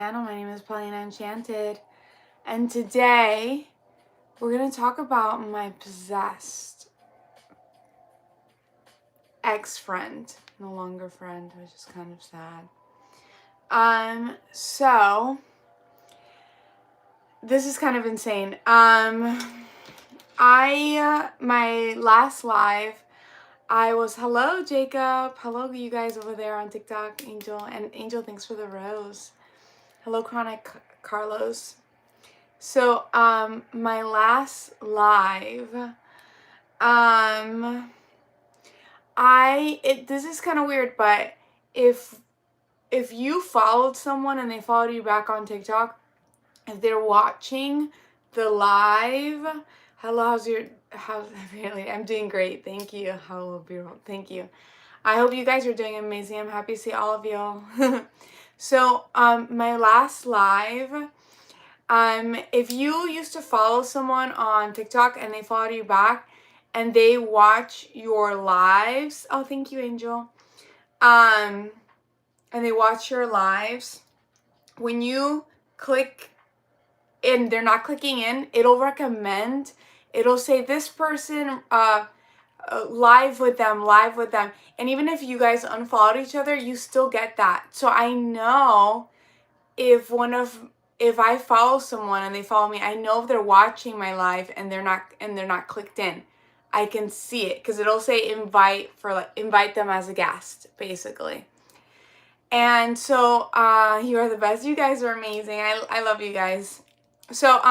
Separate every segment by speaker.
Speaker 1: My name is Paulina Enchanted, and today we're going to talk about my possessed ex-friend, no longer friend, which is kind of sad. So this is kind of insane. My last live, I was, hello Jacob, hello you guys over there on TikTok, Angel, and Angel, thanks for the rose. Hello Chronic Carlos. So, my last live, this is kind of weird, but if you followed someone and they followed you back on TikTok, if they're watching the live, hello, how's really, I'm doing great, thank you, hello, beautiful, thank you. I hope you guys are doing amazing. I'm happy to see all of you. So, my last live, if you used to follow someone on TikTok and they followed you back and they watch your lives, oh, thank you, Angel. And they watch your lives, when you click and they're not clicking in, it'll say this person, live with them. And even if you guys unfollowed each other, you still get that. So I know if I follow someone and they follow me, I know if they're watching my live and they're not clicked in. I can see it because it'll say invite them as a guest, basically. And so you are the best. You guys are amazing. I love you guys. So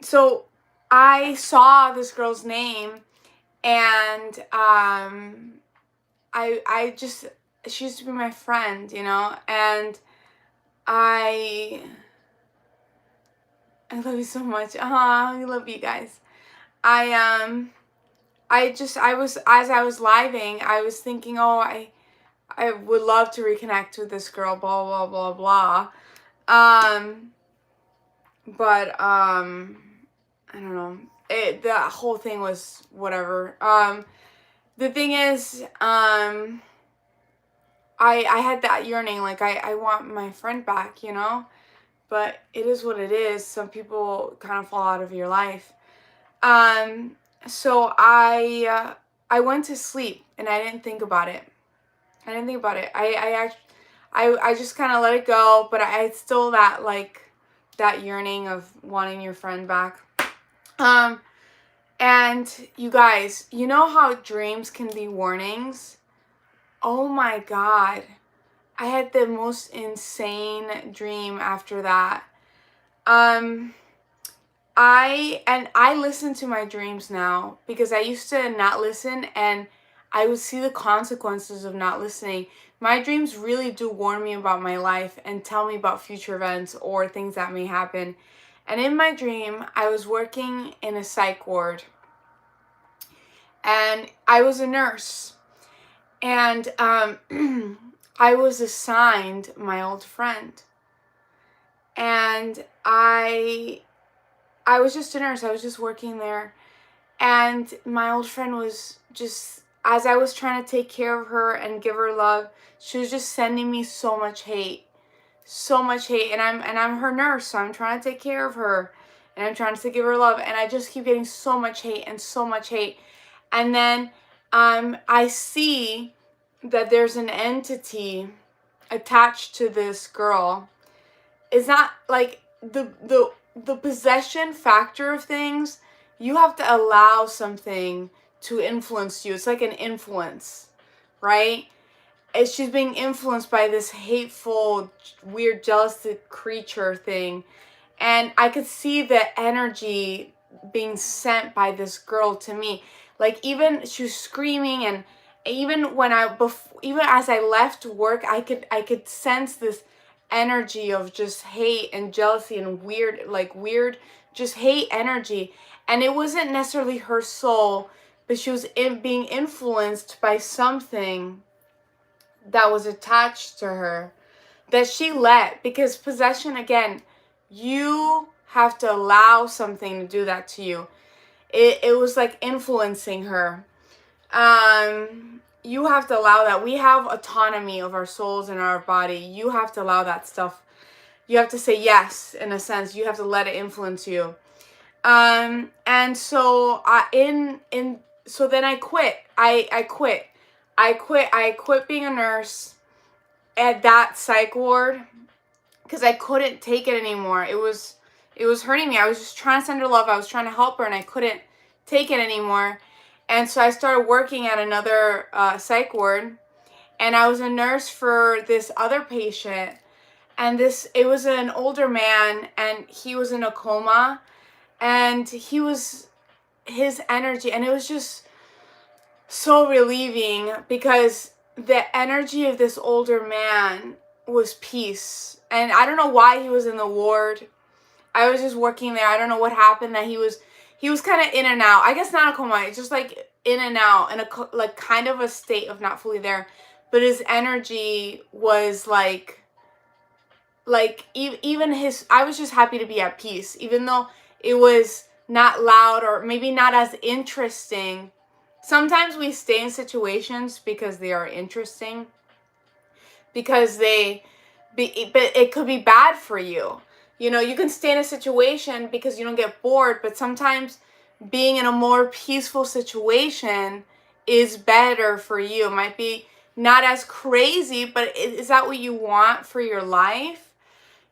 Speaker 1: so I saw this girl's name, and I just, she used to be my friend, and I love you so much. I love you guys. As I was living, I was thinking, oh, I would love to reconnect with this girl, blah, blah, blah, blah. But, I don't know. The whole thing was whatever. The thing is, I had that yearning, like, I want my friend back, but it is what it is. Some people kind of fall out of your life. So I went to sleep and I didn't think about it. I just kind of let it go, but I still that yearning of wanting your friend back. And you guys, you know how dreams can be warnings? Oh my God. I had the most insane dream after that. I listen to my dreams now, because I used to not listen and I would see the consequences of not listening. My dreams really do warn me about my life and tell me about future events or things that may happen. And in my dream, I was working in a psych ward, and I was a nurse, and I was assigned my old friend, and I was just a nurse. I was just working there, and my old friend was just, as I was trying to take care of her and give her love, she was just sending me so much hate, and I'm her nurse, so I'm trying to take care of her, and I'm trying to give her love, and I just keep getting so much hate, and then I see that there's an entity attached to this girl. It's not like the possession factor of things. You have to allow something to influence you. It's like an influence, right? She's being influenced by this hateful, weird, jealous creature thing. And I could see the energy being sent by this girl to me. Like, even she was screaming, and even even as I left work, I could sense this energy of just hate and jealousy and weird just hate energy. And it wasn't necessarily her soul, but she was being influenced by something that was attached to her that she let, because possession, again, you have to allow something to do that to you. It was like influencing her. you have to allow that. We have autonomy of our souls and our body. You have to allow that stuff. You have to say yes, in a sense. You have to let it influence you. And so so then I quit. I quit being a nurse at that psych ward because I couldn't take it anymore. It was hurting me. I was just trying to send her love. I was trying to help her, and I couldn't take it anymore. And so I started working at another psych ward, and I was a nurse for this other patient. And it was an older man, and he was in a coma, and his energy, and it was just so relieving because the energy of this older man was peace. And I don't know why he was in the ward. I was just working there. I don't know what happened that he was kind of in and out. I guess not a coma. It's just like in and out in a like kind of a state of not fully there. But his energy was like even his, I was just happy to be at peace, even though it was not loud or maybe not as interesting. Sometimes we stay in situations because they are interesting, because but it could be bad for you. You know, you can stay in a situation because you don't get bored, but sometimes being in a more peaceful situation is better for you. It might be not as crazy, but is that what you want for your life?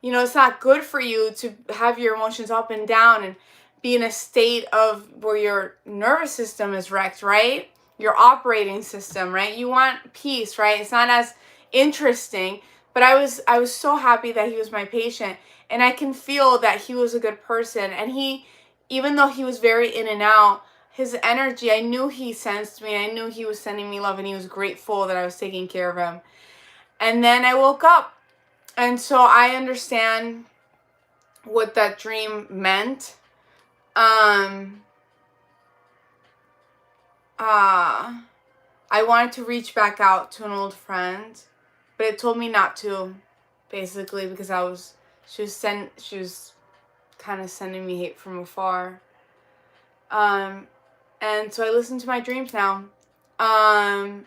Speaker 1: You know, it's not good for you to have your emotions up and down and be in a state of where your nervous system is wrecked, right? Your operating system, right? You want peace, right? It's not as interesting, but I was so happy that he was my patient, and I can feel that he was a good person. And even though he was very in and out, his energy, I knew he sensed me. I knew he was sending me love, and he was grateful that I was taking care of him. And then I woke up, and so I understand what that dream meant. I wanted to reach back out to an old friend, but it told me not to, basically, because she was kind of sending me hate from afar. And so I listen to my dreams now. I've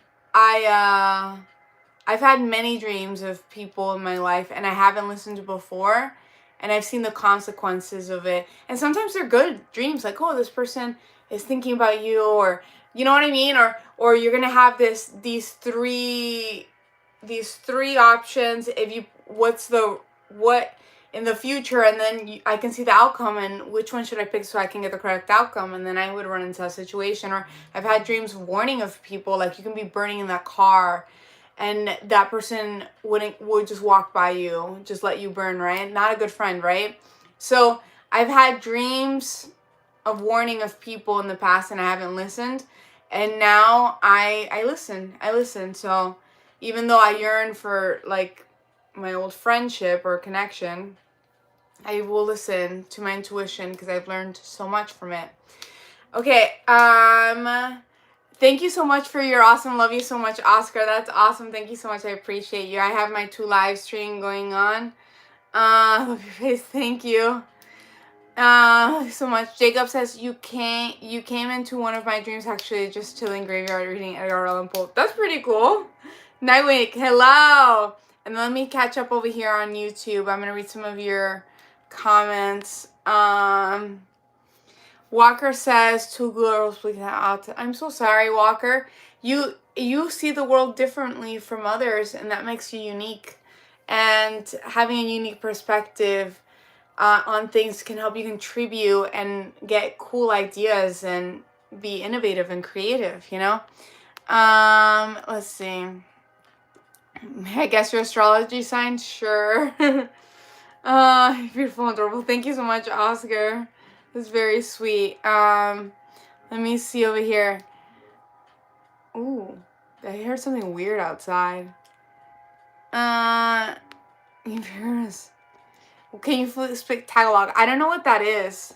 Speaker 1: had many dreams of people in my life, and I haven't listened to before, and I've seen the consequences of it. And sometimes they're good dreams, like, oh, this person is thinking about you, or you know what I mean, or you're gonna have these three options. If you what in the future, and then I can see the outcome, and which one should I pick so I can get the correct outcome, and then I would run into a situation. Or I've had dreams warning of people, like you can be burning in that car, and that person would just walk by you, just let you burn, right? Not a good friend, right? So I've had dreams of warning of people in the past, and I haven't listened, and now I listen. So even though I yearn for like my old friendship or connection, I will listen to my intuition because I've learned so much from it. Okay, thank you so much for your awesome. Love you so much, Oscar. That's awesome. Thank you so much. I appreciate you. I have my 2 live stream going on. Love your face. Thank you. So much. Jacob says you came into one of my dreams, actually, just chilling graveyard reading Edgar Allan Poe. That's pretty cool. Nightwake, hello. And let me catch up over here on YouTube. I'm gonna read some of your comments. Walker says 2 girls speaking out. I'm so sorry, Walker. You see the world differently from others, and that makes you unique. And having a unique perspective on things can help you contribute and get cool ideas and be innovative and creative, you know? Let's see. I guess your astrology sign? Sure. Beautiful and adorable. Thank you so much, Oscar. That's very sweet. Let me see over here. Ooh, I heard something weird outside. Can you speak Tagalog? I don't know what that is.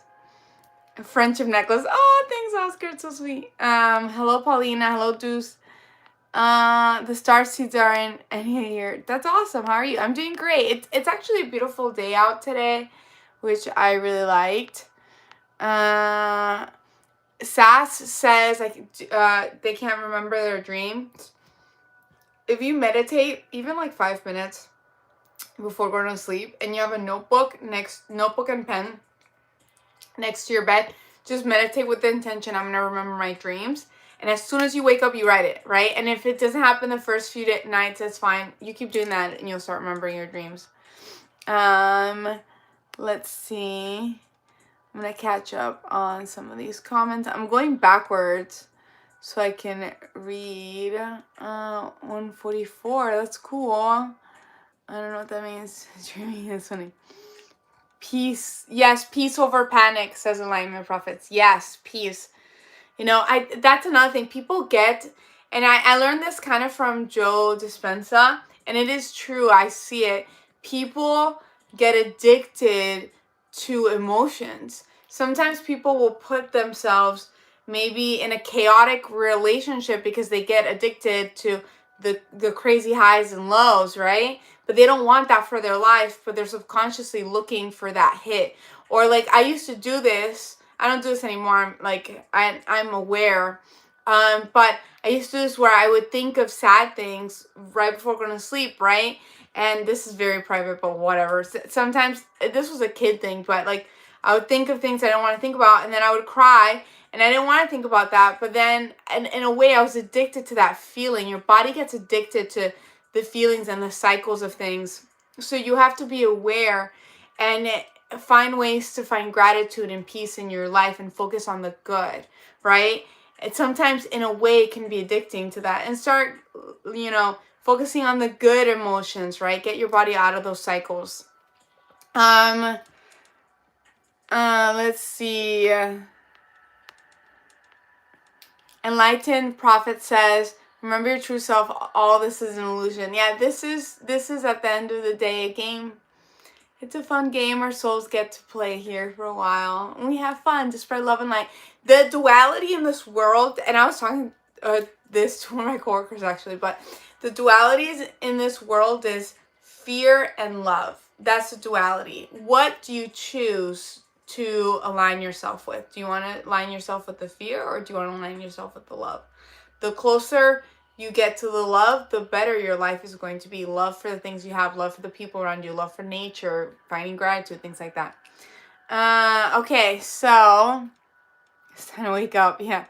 Speaker 1: A friendship necklace. Oh, thanks, Oscar. It's so sweet. Hello, Paulina. Hello, Deuce. The star seeds are in here. That's awesome. How are you? I'm doing great. It's actually a beautiful day out today, which I really liked. Sass says they can't remember their dreams. if you meditate, even like 5 minutes before going to sleep, and you have a notebook and pen next to your bed, just meditate with the intention, I'm gonna remember my dreams. And as soon as you wake up, you write it, right? And if it doesn't happen the first few nights, that's fine. You keep doing that, and you'll start remembering your dreams. Let's see. I'm gonna catch up on some of these comments. I'm going backwards so I can read. 144. That's cool. I don't know what that means. Dreaming is funny. Peace. Yes, peace over panic, says Alignment Prophets. Yes, peace. You know, that's another thing people get, and I learned this kind of from Joe Dispenza, and it is true. I see it. People get addicted to emotions. Sometimes people will put themselves maybe in a chaotic relationship because they get addicted to the crazy highs and lows, right? But they don't want that for their life, but they're subconsciously looking for that hit. Or like I used to do this. I don't do this anymore. I'm aware. But I used to do this where I would think of sad things right before going to sleep, right? And this is very private, but whatever. Sometimes this was a kid thing, but like I would think of things I don't want to think about, and then I would cry, and I didn't want to think about that. But then, in a way, I was addicted to that feeling. Your body gets addicted to the feelings and the cycles of things. So you have to be aware and find ways to find gratitude and peace in your life and focus on the good, right? It sometimes, in a way, can be addicting to that. And start, focusing on the good emotions, right? Get your body out of those cycles. Let's see. Enlightened Prophet says, remember your true self. All this is an illusion. Yeah, this is at the end of the day a game. It's a fun game our souls get to play here for a while. And we have fun to spread love and light. The duality in this world, and I was talking this to one of my coworkers actually, but the dualities in this world is fear and love. That's the duality. What do you choose to align yourself with? Do you want to align yourself with the fear, or do you want to align yourself with the love? The closer you get to the love, the better your life is going to be. Love for the things you have, love for the people around you, love for nature, finding gratitude, things like that. Okay, so it's time to wake up. Yeah.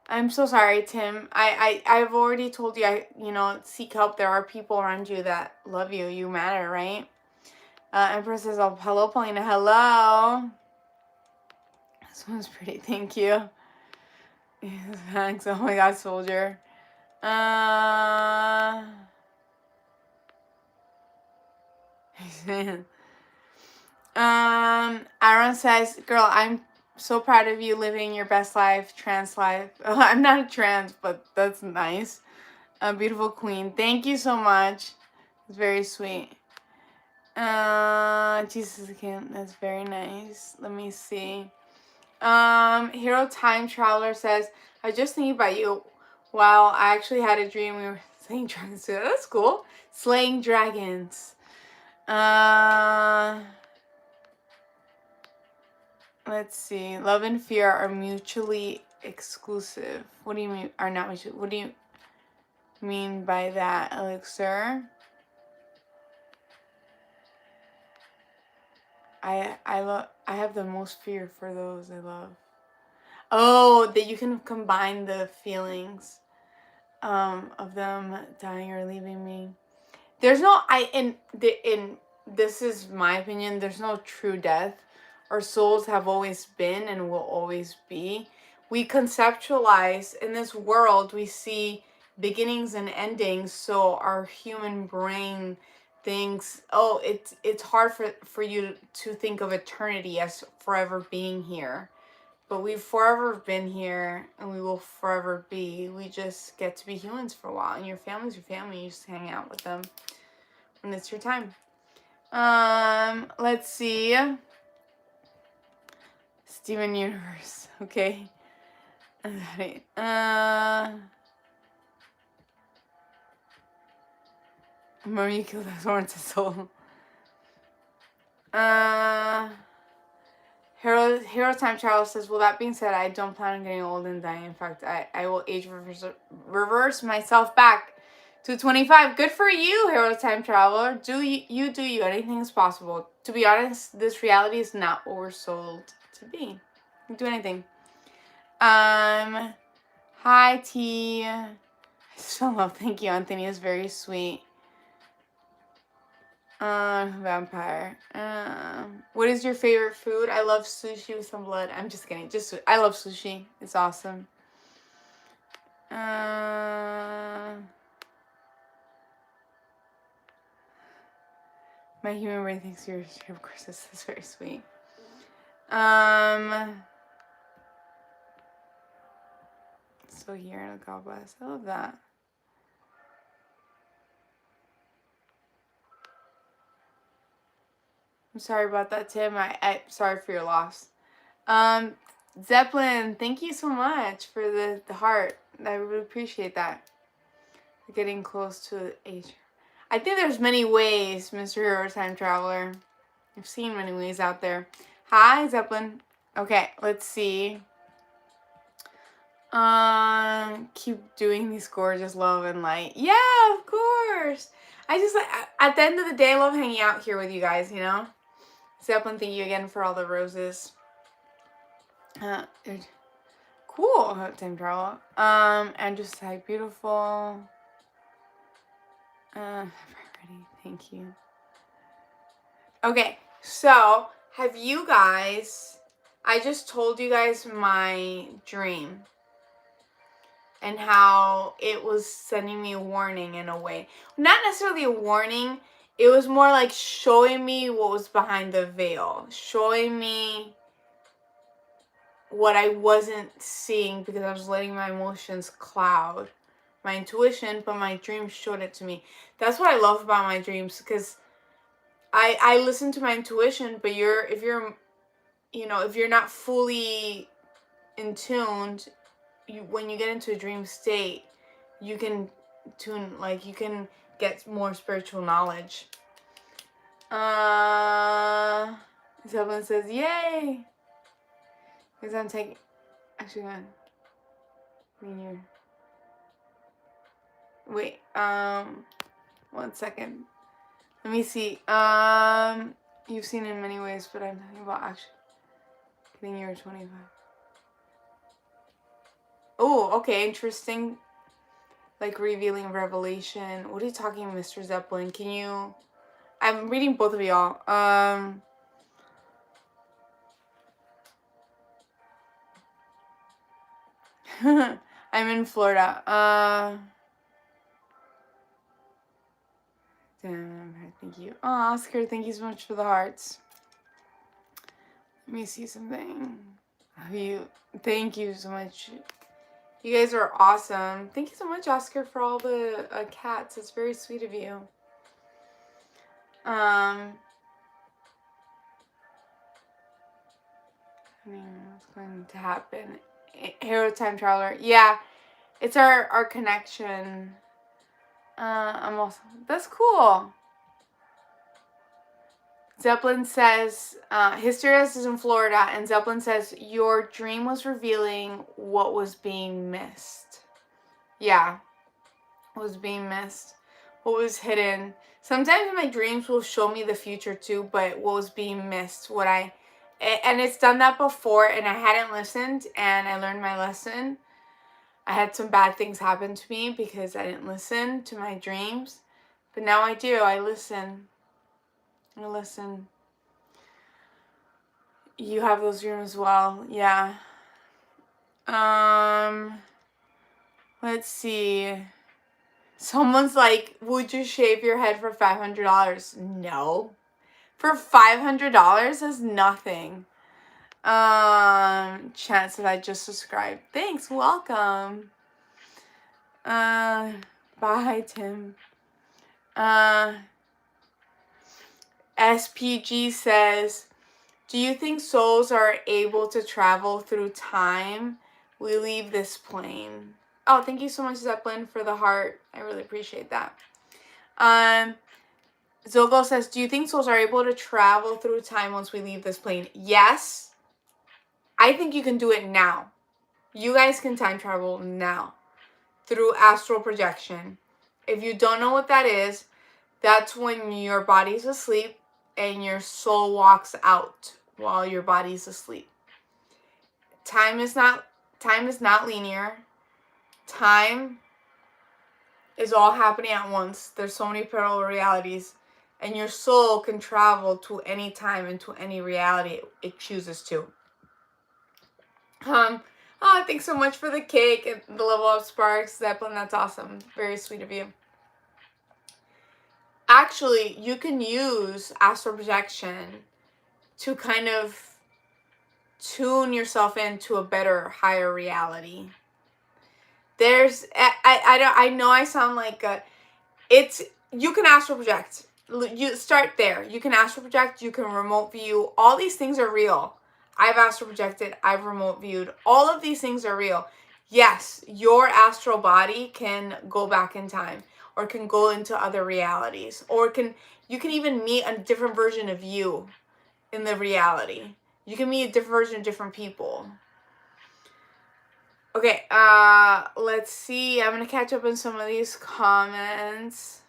Speaker 1: I'm so sorry, Tim. I've already told you, seek help. There are people around you that love you. You matter, right? Empress says, oh, hello, Paulina. Hello. This one's pretty. Thank you. Thanks. Oh my God, soldier. Aaron says, girl, I'm so proud of you living your best life, trans life. I'm not a trans, but that's nice. A beautiful queen. Thank you so much. It's very sweet. Jesus again. That's very nice. Let me see. Hero Time Traveler says, I was just thinking about you while I actually had a dream we were slaying dragons together. That's cool. Slaying dragons. Let's see. Love and fear are mutually exclusive. What do you mean? Are not mutually. What do you mean by that, Elixir? I have the most fear for those I love. Oh, that you can combine the feelings of them dying or leaving me. There's no this is my opinion, there's no true death. Our souls have always been and will always be. We conceptualize in this world, we see beginnings and endings, so our human brain thinks, oh, it's hard for you to think of eternity as forever being here. But we've forever been here, and we will forever be. We just get to be humans for a while. And your family's your family. You just hang out with them when it's your time. Let's see. Steven Universe. Okay. Remember you killed that Lawrence's soul. Hero Time Travel says, well, that being said, I don't plan on getting old and dying. In fact, I will age reverse myself back to 25. Good for you, Hero Time Traveler. Do you. Anything is possible. To be honest, this reality is not what we're sold to be. You can do anything. Hi, T. So love. Thank you, Anthony. It's very sweet. Vampire. What is your favorite food? I love sushi with some blood. I'm just kidding. I love sushi. It's awesome. My human brain thinks you're of course. This is very sweet. So here, God bless. I love that. I'm sorry about that, Tim. I sorry for your loss. Zeppelin, thank you so much for the heart. I really appreciate that. We're getting close to age. I think there's many ways, Mr. Hero Time Traveler. I've seen many ways out there. Hi, Zeppelin. Okay, let's see. Keep doing these gorgeous love and light. Yeah, of course. I just like, at the end of the day, I love hanging out here with you guys, you know? Zeppelin, thank you again for all the roses. Cool, time travel. And just like beautiful. Ready, thank you. Okay, so have you guys, I just told you guys my dream and how it was sending me a warning in a way. Not necessarily a warning, it was more like showing me what was behind the veil, showing me what I wasn't seeing because I was letting my emotions cloud my intuition, but my dreams showed it to me. That's what I love about my dreams, because I listen to my intuition, but if you're not fully in tuned, when you get into a dream state, you can get more spiritual knowledge. Someone says, yay! Because I'm taking, actually, wait, 1 second. Let me see. You've seen it in many ways, but I'm talking about actually getting your 25. Oh, okay, interesting. Like revealing revelation. What are you talking, Mr. Zeppelin? Can you? I'm reading both of y'all. I'm in Florida. Thank you. Oh, Oscar, thank you so much for the hearts. Let me see something. Thank you so much. You guys are awesome. Thank you so much, Oscar, for all the cats. It's very sweet of you. What's going to happen? Hero Time Traveler. Yeah, it's our connection. I'm also, that's cool. Zeppelin says, Hysterias is in Florida, and Zeppelin says, your dream was revealing what was being missed. Yeah, what was being missed. What was hidden. Sometimes my dreams will show me the future too, but what was being missed. And it's done that before, and I hadn't listened, and I learned my lesson. I had some bad things happen to me because I didn't listen to my dreams. But now I do. I listen. You have those dreams as well. Yeah. Let's see. Someone's like, would you shave your head for $500? No. For $500 is nothing. Chance that I just subscribed. Thanks, welcome. Bye, Tim. SPG says, do you think souls are able to travel through time? We leave this plane. Oh, thank you so much, Zeppelin, for the heart. I really appreciate that. Zogo says, do you think souls are able to travel through time once we leave this plane? Yes. I think you can do it now. You guys can time travel now through astral projection. If you don't know what that is, that's when your body's asleep and your soul walks out while your body's asleep. Time is not linear. Time is all happening at once. There's so many parallel realities, and your soul can travel to any time and to any reality it chooses to. Thanks so much for the cake and the level up sparks, Zeppelin. That's awesome. Very sweet of you. Actually, you can use astral projection to kind of tune yourself into a better, higher reality. I know I sound like you can astral project. You start there. You can astral project, you can remote view. All these things are real. I've astral projected, I've remote viewed. All of these things are real. Yes, your astral body can go back in time, or can go into other realities, or you can even meet a different version of you in the reality. You can meet a different version of different people. Okay, let's see. I'm gonna catch up on some of these comments.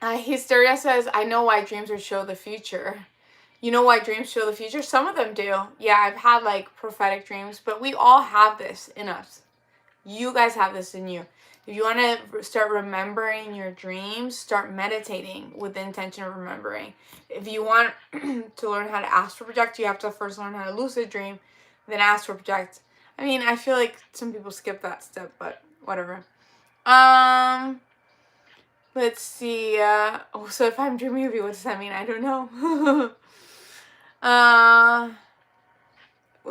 Speaker 1: Hysteria says, I know why dreams are show the future. You know why dreams show the future? Some of them do. Yeah, I've had like prophetic dreams, but we all have this in us. You guys have this in you. If you want to start remembering your dreams, start meditating with the intention of remembering. If you want to learn how to astral project, you have to first learn how to lucid dream, then astral project. I mean, I feel like some people skip that step, but whatever. Let's see. So if I'm dreaming of you, what does that mean? I don't know.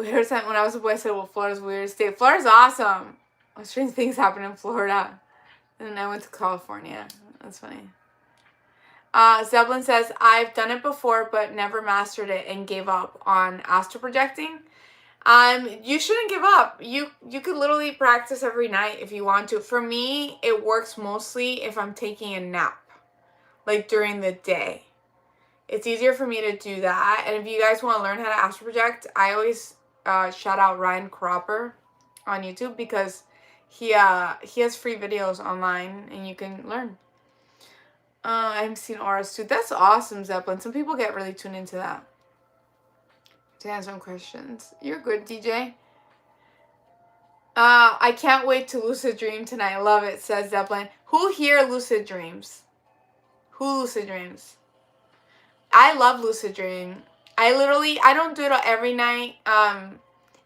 Speaker 1: Here's that when I was a boy, I said, well, Florida's the weirdest state. Florida's awesome. Strange things happen in Florida. And then I went to California. That's funny. Zeppelin says, I've done it before, but never mastered it and gave up on astral projecting. You shouldn't give up. You could literally practice every night if you want to. For me, it works mostly if I'm taking a nap, like during the day. It's easier for me to do that. And if you guys want to learn how to astral project, I always shout out Ryan Cropper on YouTube, because he has free videos online and you can learn. I've seen auras too. That's awesome, Zeppelin. Some people get really tuned into that. To answer some questions. You're good, DJ. I can't wait to lucid dream tonight. Love it, says Zeppelin. Who here lucid dreams? Who lucid dreams? I love lucid dream. I don't do it every night.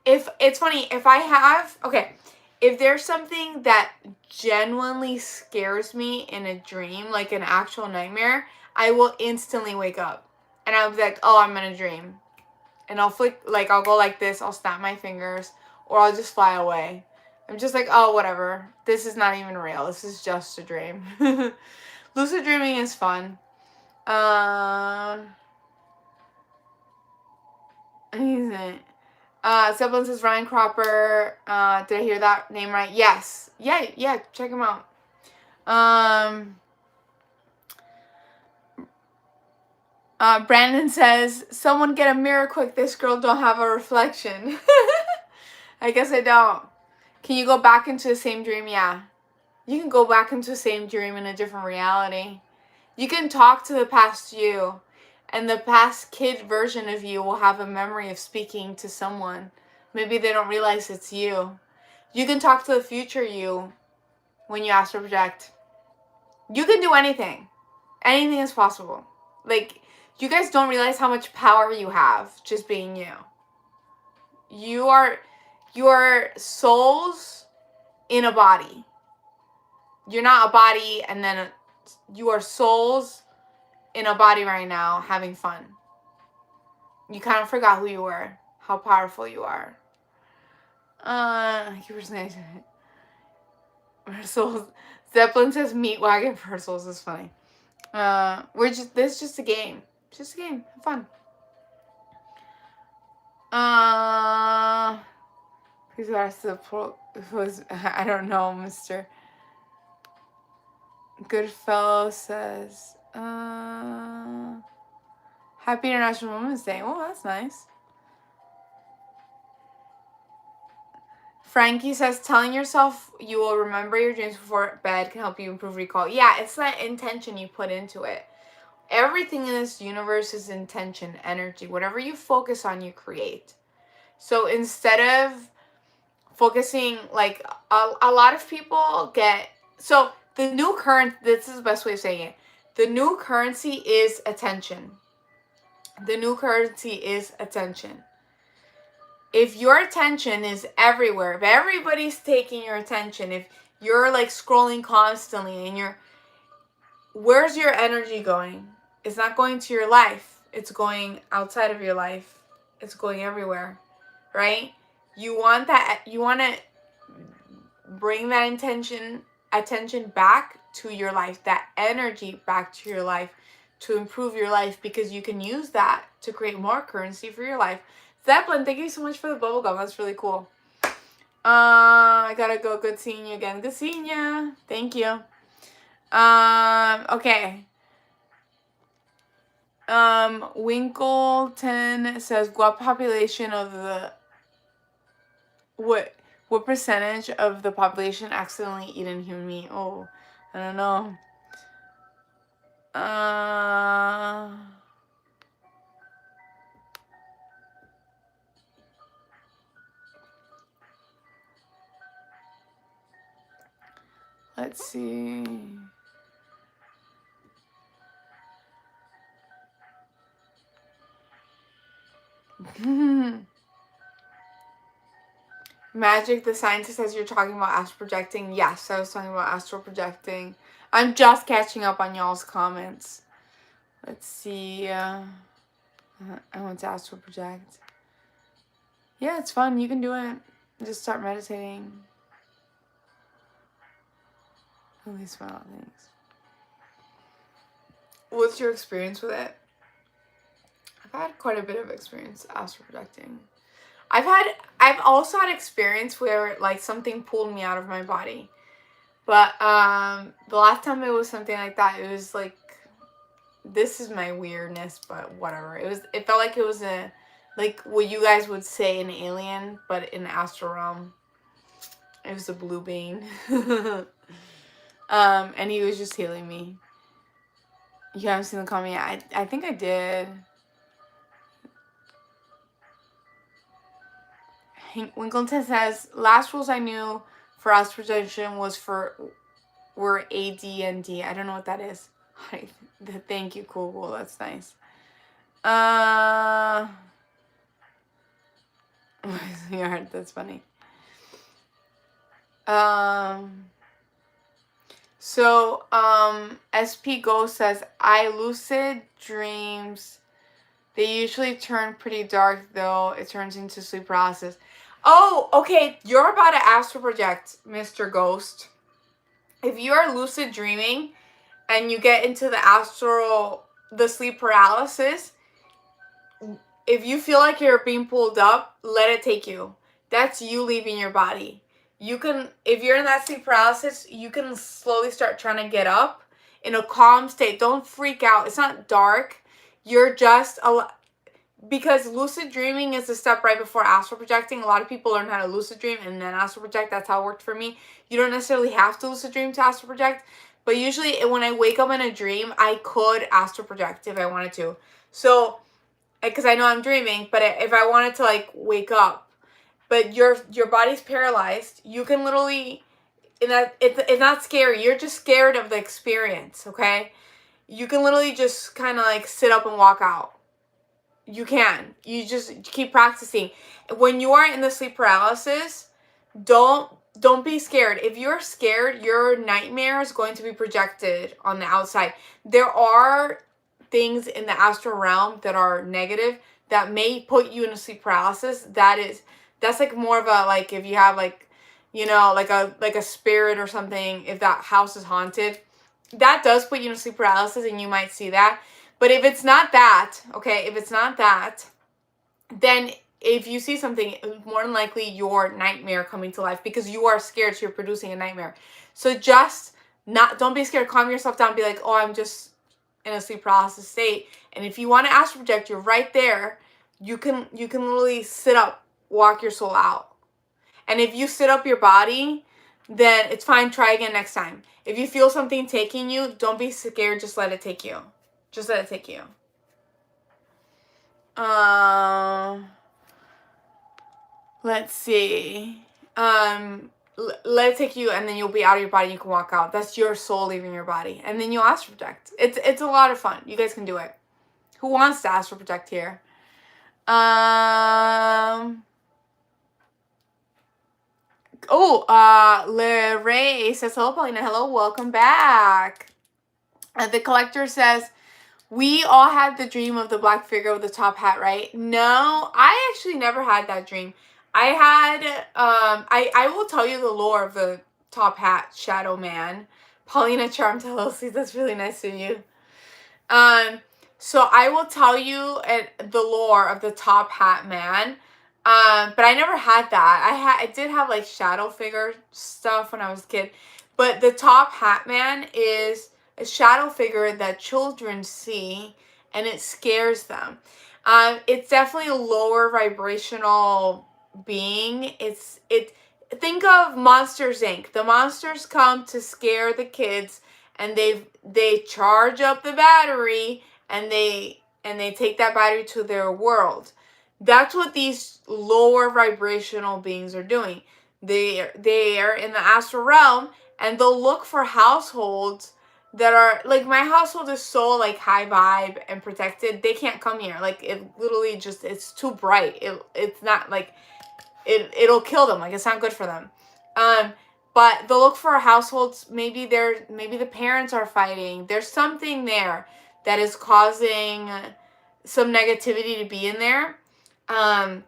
Speaker 1: If it's funny, if there's something that genuinely scares me in a dream, like an actual nightmare, I will instantly wake up. And I'll be like, oh, I'm in a dream. And I'll I'll go like this, I'll snap my fingers, or I'll just fly away. I'm just like, oh, whatever. This is not even real. This is just a dream. Lucid dreaming is fun. Zeppelin says Ryan Cropper. Did I hear that name right? Yes. Yeah, check him out. Brandon says, someone get a mirror quick. This girl don't have a reflection. I guess I don't. Can you go back into the same dream? Yeah. You can go back into the same dream in a different reality. You can talk to the past you, and the past kid version of you will have a memory of speaking to someone. Maybe they don't realize it's you. You can talk to the future you when you astral project. You can do anything. Anything is possible. Like, you guys don't realize how much power you have just being you. You are souls in a body. You're not a body and then you are souls in a body right now having fun. You kind of forgot who you were, how powerful you are. Souls. Zeppelin says meat wagon for souls is funny. This is just a game. It's just a game. Have fun. Please ask the was I don't know, Mr. Goodfellow says Happy International Women's Day. Oh, that's nice. Frankie says, telling yourself you will remember your dreams before bed can help you improve recall. Yeah, it's that intention you put into it. Everything in this universe is intention, energy. Whatever you focus on, you create. So instead of focusing, like, a lot of people get... So the new current... This is the best way of saying it. The new currency is attention. The new currency is attention. If your attention is everywhere, if everybody's taking your attention, if you're like scrolling constantly and where's your energy going? It's not going to your life. It's going outside of your life. It's going everywhere, right? You want to bring that attention back to your life, that energy back to your life to improve your life, because you can use that to create more currency for your life. Zeppelin, thank you so much for the bubblegum. That's really cool. I gotta go. Good seeing you again. Good seeing ya. Thank you. Okay. Winkleton says, what population of the... What percentage of the population accidentally eaten human meat? Oh, I don't know. Let's see. Magic the Scientist says you're talking about astral projecting. Yes, I was talking about astral projecting. I'm just catching up on y'all's comments. Let's see. I want to astral project. Yeah, it's fun. You can do it. Just start meditating. At least smile at things. What's your experience with it? I've had quite a bit of experience astral projecting. I've also had experience where like something pulled me out of my body. But the last time it was something like that, it was like, this is my weirdness, but whatever. It felt like it was like what you guys would say an alien, but in the astral realm. It was a blue being. And he was just healing me. You haven't seen the comment yet? I think I did. Winkleton says, last rules I knew for astral projection were AD and D. I don't know what that is. Thank you, cool. That's nice. That's funny. So, SP Ghost says, I lucid dreams. They usually turn pretty dark, though. It turns into sleep paralysis. Oh, okay. You're about to astral project, Mr. Ghost. If you are lucid dreaming and you get into the sleep paralysis, if you feel like you're being pulled up, let it take you. That's you leaving your body. You can, if you're in that sleep paralysis, you can slowly start trying to get up in a calm state. Don't freak out. It's not dark. You're just, because lucid dreaming is the step right before astral projecting. A lot of people learn how to lucid dream and then astral project. That's how it worked for me. You don't necessarily have to lucid dream to astral project. But usually when I wake up in a dream, I could astral project if I wanted to. So, because I know I'm dreaming, but if I wanted to like wake up, but your body's paralyzed, you can literally, it's not scary. You're just scared of the experience, okay? You can literally just kind of like sit up and walk out. You can. You just keep practicing. When you are in the sleep paralysis, don't be scared. If you're scared, your nightmare is going to be projected on the outside. There are things in the astral realm that are negative that may put you in a sleep paralysis. That's like more of a, like, if you have like, you know, like a spirit or something, if that house is haunted, that does put you in a sleep paralysis and you might see that. But if it's not that, okay, if it's not that, then if you see something, more than likely your nightmare coming to life, because you are scared, so you're producing a nightmare. So just don't be scared. Calm yourself down. Be like, oh, in a sleep paralysis state. And if you want to astral project, you're right there. You can literally sit up, walk your soul out. And if you sit up your body, then it's fine. Try again next time. If you feel something taking you, don't be scared. Just let it take you. Just let it take you. Let's see. Let it take you, and then you'll be out of your body. You can walk out. That's your soul leaving your body, and then you'll astral project. It's a lot of fun. You guys can do it. Who wants to astral project here? Le Ray says, hello, Paulina. Hello, welcome back. The collector says, we all had the dream of the black figure with the top hat, right? No, I actually never had that dream. I had, I will tell you the lore of the top hat shadow man. Paulina Charmed, hello, see, that's really nice of you. So I will tell you the lore of the top hat man. But I never had that. I did have like shadow figure stuff when I was a kid. But the top hat man is a shadow figure that children see and it scares them. It's definitely a lower vibrational being. Think of Monsters Inc. The monsters come to scare the kids, and they charge up the battery, and they take that battery to their world. That's what these lower vibrational beings are doing. They are in the astral realm, and they'll look for households that are like, my household is so like high vibe and protected. They can't come here. Like, it literally just, it's too bright. It's not like, it'll kill them. Like, it's not good for them. But they'll look for households. Maybe the parents are fighting. There's something there that is causing some negativity to be in there. And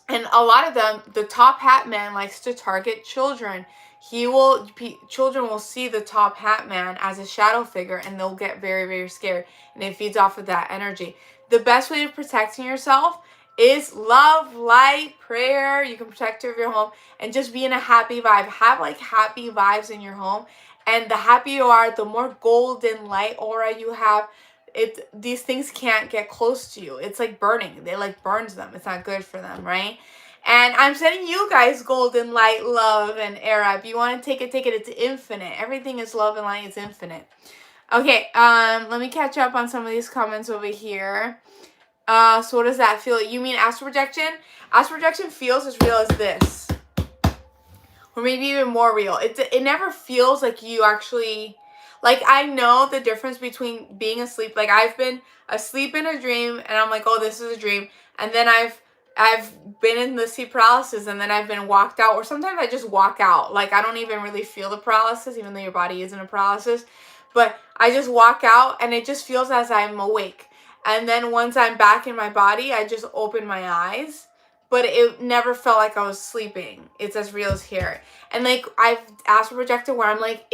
Speaker 1: a lot of them, the top hat man likes to target children. Children will see the top hat man as a shadow figure, and they'll get very, very scared. And it feeds off of that energy. The best way of protecting yourself is love, light, prayer. You can protect your home and just be in a happy vibe. Have like happy vibes in your home. And the happier you are, the more golden light aura you have. These things can't get close to you. It's like burning. They like burns them. It's not good for them, right? And I'm sending you guys golden light, love, and aura. If you want to take it, take it. It's infinite. Everything is love and light. It's infinite. Okay, let me catch up on some of these comments over here. So what does that feel? You mean astral projection? Astral projection feels as real as this. Or maybe even more real. It never feels like you actually... Like, I know the difference between being asleep. Like, I've been asleep in a dream, and I'm like, oh, this is a dream. And then I've been in the sleep paralysis, and then I've been walked out. Or sometimes I just walk out. Like, I don't even really feel the paralysis, even though your body is in a paralysis. But I just walk out, and it just feels as I'm awake. And then once I'm back in my body, I just open my eyes. But it never felt like I was sleeping. It's as real as here. And, like, I've astral projected where I'm, like,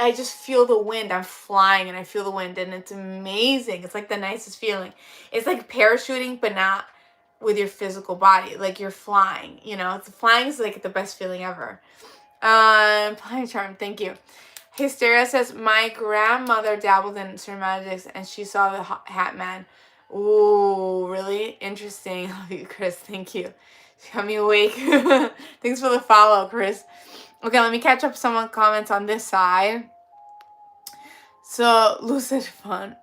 Speaker 1: I just feel the wind. I'm flying and I feel the wind, and it's amazing. It's like the nicest feeling. It's like parachuting, but not with your physical body. Like, you're flying, you know. Flying is like the best feeling ever. Flying charm, thank you. Hysteria says, my grandmother dabbled in certain magics and she saw the hat man. Ooh, really interesting. Love you, Chris. Thank you. She got me awake. Thanks for the follow, Chris. Okay, let me catch up some comments on this side. So, lucid fun.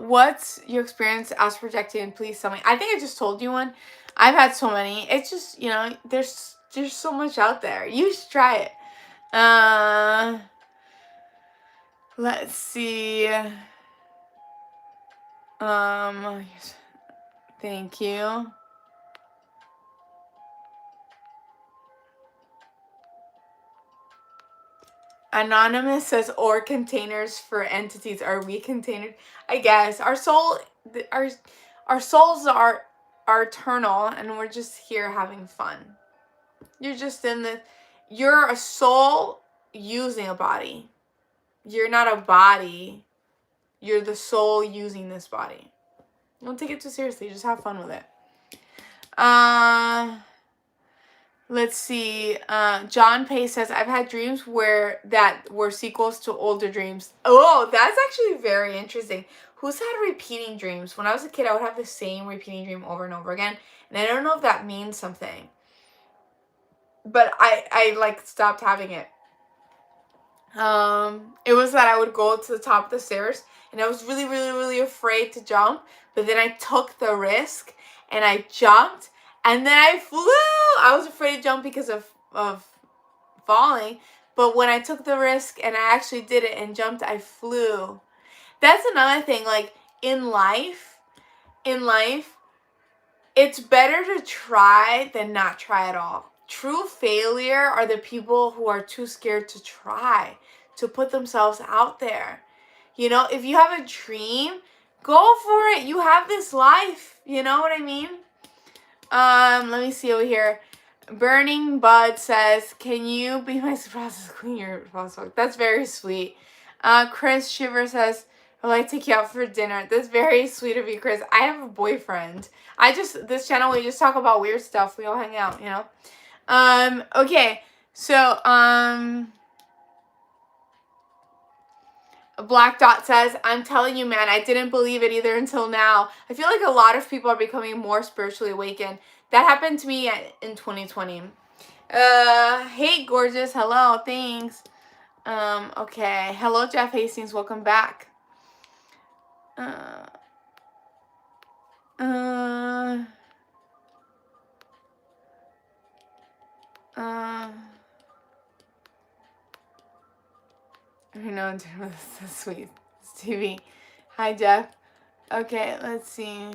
Speaker 1: What's your experience as projecting? Please tell me. I think I just told you one. I've had so many. It's just, you know, there's so much out there. You should try it. Let's see. Thank you. Anonymous says, or containers for entities. Are we containers? I guess. Our souls are eternal, and we're just here having fun. You're a soul using a body. You're not a body. You're the soul using this body. Don't take it too seriously. Just have fun with it. Let's see. John Pay says, I've had dreams that were sequels to older dreams. Oh, that's actually very interesting. Who's had repeating dreams? When I was a kid, I would have the same repeating dream over and over again. And I don't know if that means something. But I like stopped having it. It was that I would go to the top of the stairs and I was really, really, really afraid to jump. But then I took the risk and I jumped and then I flew. I was afraid to jump because of falling. But when I took the risk and I actually did it and jumped, I flew. That's another thing. Like in life, it's better to try than not try at all. True failure are the people who are too scared to try, to put themselves out there. You know, if you have a dream, go for it. You have this life. You know what I mean? Let me see over here. Burning Bud says, can you be my surprise queen? Your That's very sweet. Chris Shiver says, I'd like to take you out for dinner. That's very sweet of you, Chris. I have a boyfriend. This channel, we just talk about weird stuff. We all hang out, you know? Okay. So, Black Dot says, I'm telling you, man, I didn't believe it either until now. I feel like a lot of people are becoming more spiritually awakened. That happened to me in 2020. Hey, gorgeous. Hello. Thanks. Okay. Hello, Jeff Hastings. Welcome back. I know, that's sweet. Stevie. Hi, Jeff. Okay, let's see.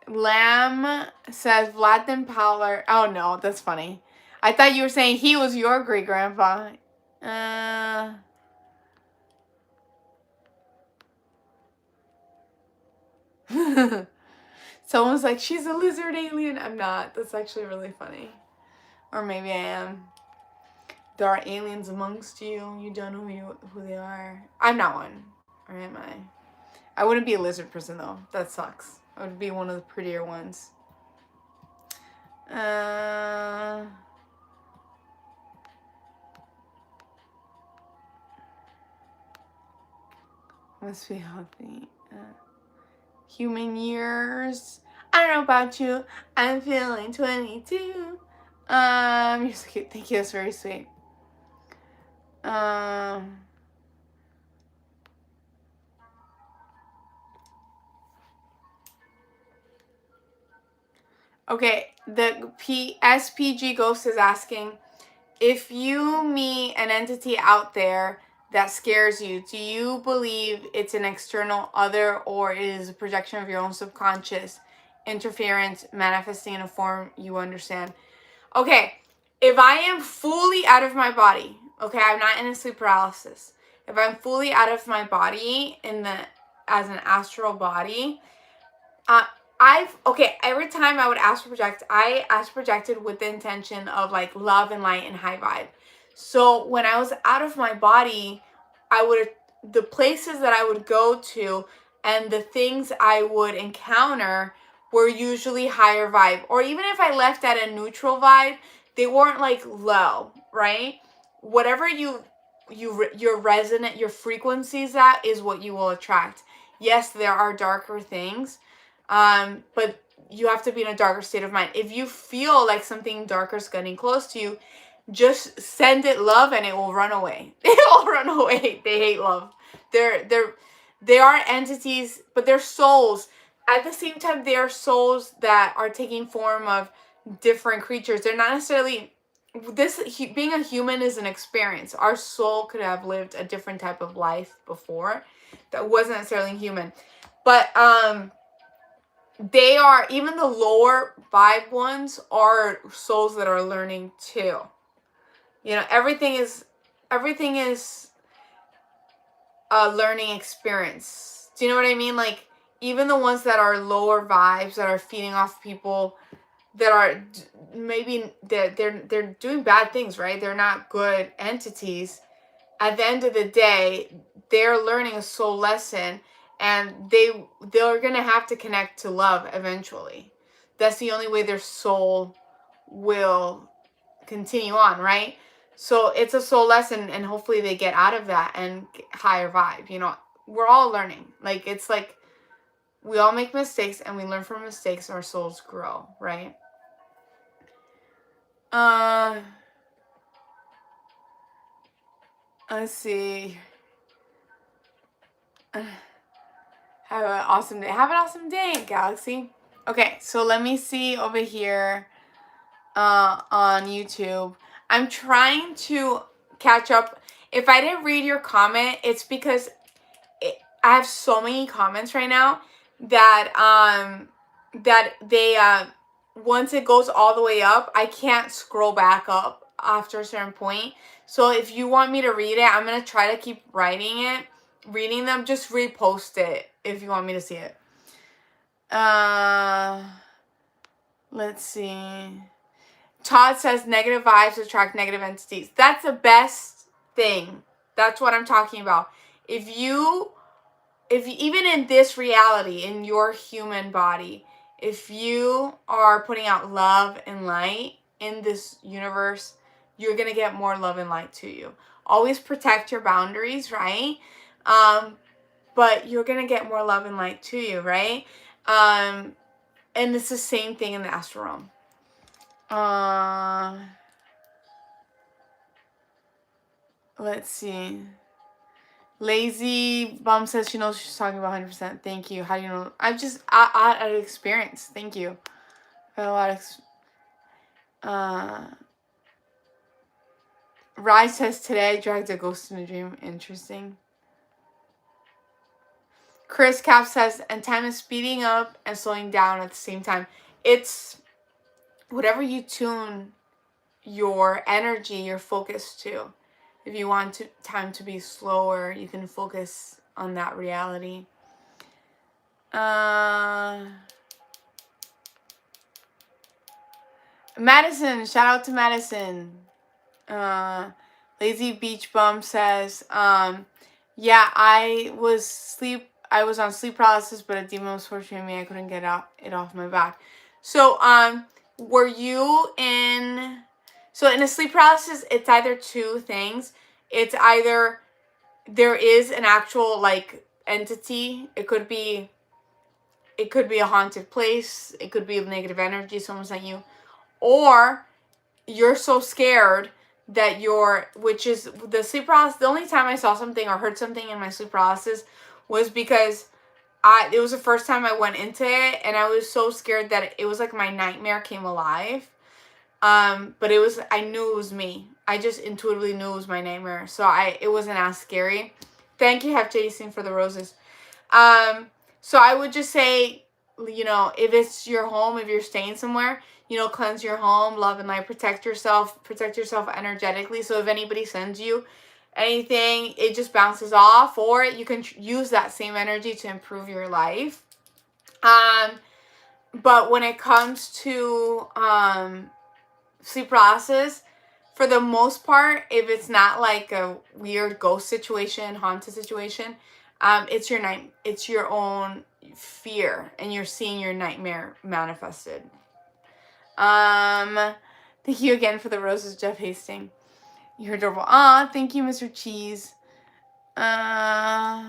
Speaker 1: Lamb says Vladimir Power. Oh no, that's funny. I thought you were saying he was your great grandpa. Someone's like, she's a lizard alien. I'm not. That's actually really funny. Or maybe I am. There are aliens amongst you. You don't know who they are. I'm not one. Or am I? I wouldn't be a lizard person, though. That sucks. I would be one of the prettier ones. Must be healthy. Human years. I don't know about you. I'm feeling 22. You're so cute. Thank you. That's very sweet. Okay, the SPG Ghost is asking, if you meet an entity out there that scares you, do you believe it's an external other or it is a projection of your own subconscious interference manifesting in a form you understand? Okay, if I am fully out of my body, okay, I'm not in a sleep paralysis. If I'm fully out of my body as an astral body, every time I would astral project, I astral projected with the intention of like love and light and high vibe. So when I was out of my body, the places that I would go to and the things I would encounter were usually higher vibe. Or even if I left at a neutral vibe, they weren't like low, right? Whatever your resonant, your frequencies at is what you will attract. Yes, there are darker things. But you have to be in a darker state of mind. If you feel like something darker is getting close to you, just send it love and it will run away. It will run away. They hate love. They are entities, but they're souls. At the same time, they are souls that are taking form of different creatures. They're not necessarily... being a human is an experience. Our soul could have lived a different type of life before that wasn't necessarily human. But, they are, even the lower vibe ones are souls that are learning too. You know, everything is a learning experience. Do you know what I mean? Like, even the ones that are lower vibes, that are feeding off people, that are maybe they're doing bad things, right? They're not good entities. At the end of the day, they're learning a soul lesson. and they're gonna have to connect to love eventually. That's the only way their soul will continue on, right? So it's a soul lesson, and hopefully they get out of that and higher vibe. You know, we're all learning. Like, it's like we all make mistakes, and we learn from mistakes, and our souls grow, right? Let's see. Have an awesome day. Have an awesome day, Galaxy. Okay, so let me see over here on YouTube. I'm trying to catch up. If I didn't read your comment, it's because I have so many comments right now that that they once it goes all the way up, I can't scroll back up after a certain point. So if you want me to read it, I'm gonna try to keep reading them. Just repost it if you want me to see it. Let's see. Todd says negative vibes attract negative entities. That's the best thing. That's what I'm talking about. If even in this reality, in your human body, if you are putting out love and light in this universe, you're going to get more love and light to you. Always protect your boundaries, right? But you're going to get more love and light to you, right? And it's the same thing in the astral realm. Let's see. Lazy Bum says she knows she's talking about 100%. Thank you. How do you know? I've just out of experience. Thank you. I had a lot of. Rise says today I dragged a ghost in a dream. Interesting. Chris Cap says, and time is speeding up and slowing down at the same time. It's whatever you tune your energy, your focus to. If you want time to be slower, you can focus on that reality. Madison, shout out to Madison. Lazy Beach Bum says, yeah, I was on sleep paralysis, but a demon was torturing me. I couldn't get it off my back. So, were you in... So, in a sleep paralysis, it's either two things. It's either there is an actual, like, entity. It could be a haunted place. It could be a negative energy someone sent you. Or you're so scared that which is the sleep paralysis. The only time I saw something or heard something in my sleep paralysis was because it was the first time I went into it, and I was so scared that it was like my nightmare came alive. But I knew it was me. I just intuitively knew it was my nightmare. So it wasn't as scary. Thank you, Hef Jason, for the roses. So I would just say, you know, if it's your home, if you're staying somewhere, you know, cleanse your home, love and light, protect yourself energetically. So if anybody sends you anything, it just bounces off, or you can use that same energy to improve your life. But when it comes to sleep paralysis, for the most part, if it's not like a weird ghost situation, haunted situation, it's your own fear, and you're seeing your nightmare manifested. Thank you again for the roses, Jeff Hastings. You're adorable. Thank you, Mr. Cheese. Let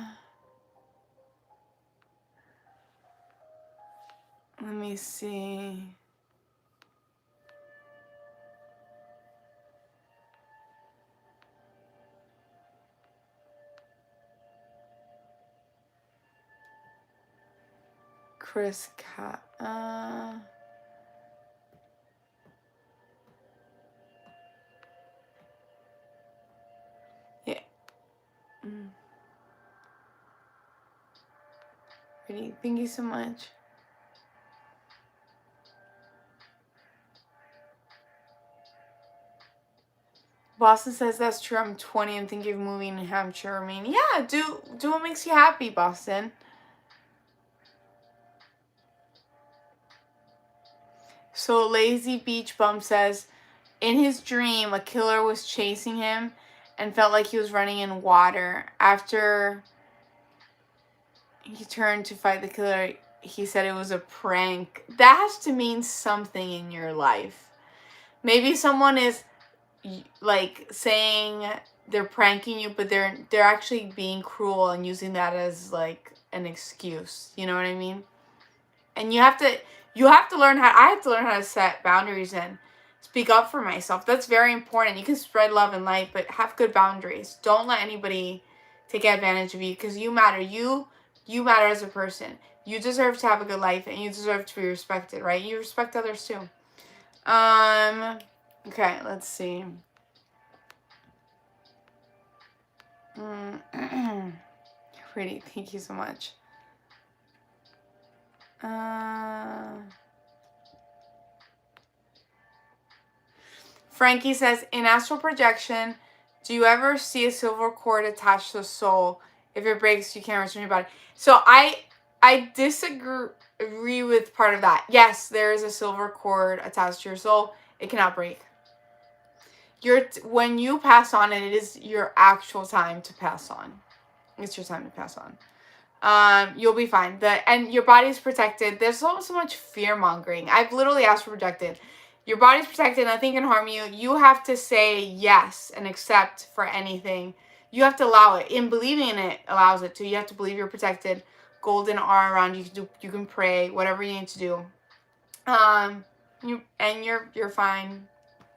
Speaker 1: me see. Chris Cat. Yeah. Ready. Thank you so much. Boston says that's true. I'm 20. I'm thinking of moving to Hampshire. I mean, yeah, do what makes you happy, Boston. So Lazy Beach Bum says, in his dream, a killer was chasing him and felt like he was running in water. After he turned to fight the killer. He said it was a prank. That has to mean something in your life. Maybe someone is like saying they're pranking you, but they're actually being cruel and using that as like an excuse. You know what I mean? And you have to learn how. I have to learn how to set boundaries and speak up for myself. That's very important. You can spread love and light, but have good boundaries. Don't let anybody take advantage of you, because you matter. You matter as a person. You deserve to have a good life, and you deserve to be respected, right? You respect others too. Okay, let's see. Pretty. Thank you so much. Frankie says, in astral projection, do you ever see a silver cord attached to the soul? If it breaks, you can't return your body. So I disagree with part of that. Yes, there is a silver cord attached to your soul. It cannot break. When you pass on, it is your actual time to pass on. It's your time to pass on. You'll be fine. And your body's protected. There's so much fear mongering. I've literally astral projected. Your body's protected. Nothing can harm you. You have to say yes and accept for anything. You have to allow it. In believing in it allows it to. You have to believe you're protected. Golden aura around you. You can pray. Whatever you need to do. You're fine.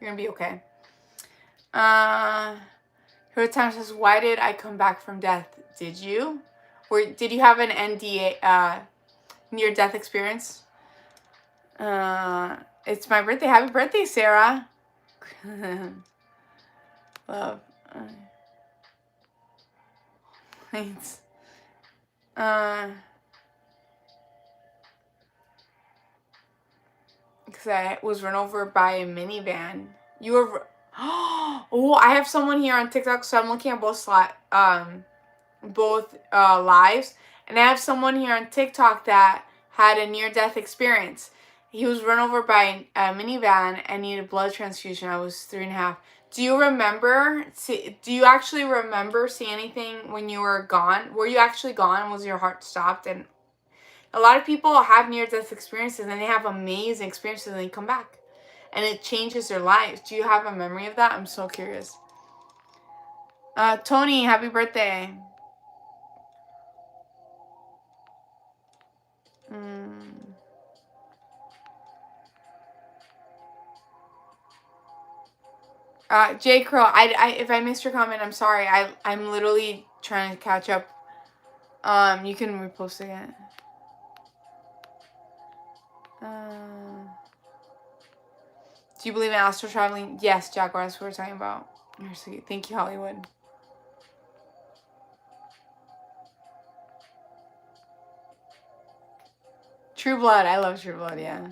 Speaker 1: You're gonna be okay. Here time says, why did I come back from death? Did you? Or did you have an NDA near-death experience? It's my birthday. Happy birthday, Sarah. Love. Thanks. Because I was run over by a minivan. You were... Oh, I have someone here on TikTok, so I'm looking at both lives, and I have someone here on TikTok that had a near-death experience. He was run over by a minivan and needed blood transfusion. I was 3.5. Do you remember? Do you actually remember seeing anything when you were gone? Were you actually gone? Was your heart stopped? And a lot of people have near-death experiences, and they have amazing experiences, and they come back. And it changes their lives. Do you have a memory of that? I'm so curious. Tony, happy birthday. J. Crow, if I missed your comment, I'm sorry. I'm literally trying to catch up. You can repost again. Do you believe in astral traveling? Yes, Jaguar, that's what we're talking about. You're sweet. Thank you, Hollywood. True Blood. I love True Blood, yeah.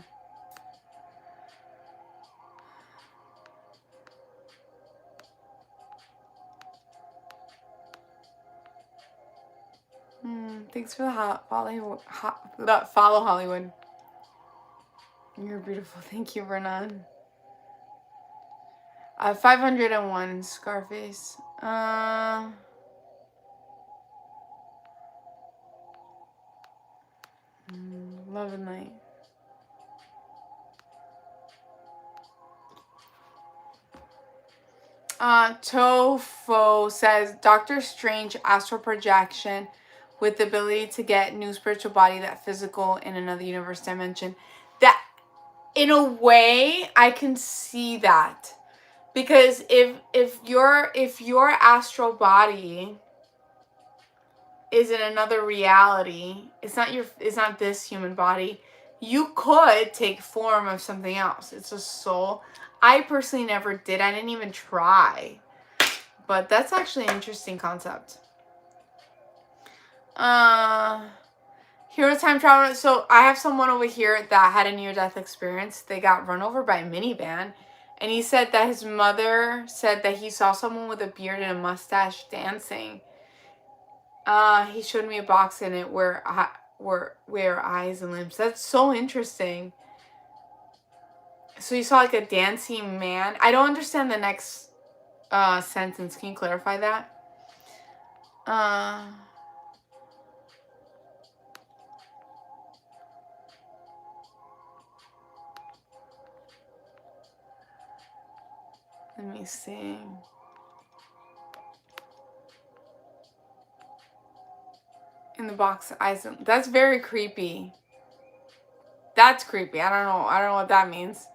Speaker 1: Thanks for the follow Hollywood. You're beautiful. Thank you, Vernon. 501 Scarface. Love and Light. Tofo says Doctor Strange astral projection with the ability to get new spiritual body that physical in another universe dimension. That, in a way, I can see that, because if your astral body is in another reality, it's not this human body, you could take form of something else. It's a soul. I personally never did. I didn't even try. But that's actually an interesting concept. Hero time traveler. So I have someone over here that had a near-death experience. They got run over by a minivan. And he said that his mother said that he saw someone with a beard and a mustache dancing. He showed me a box in it where eyes and limbs. That's so interesting. So you saw like a dancing man. I don't understand the next sentence. Can you clarify that? Let me see. In the box, eyes. That's very creepy. That's creepy. I don't know what that means.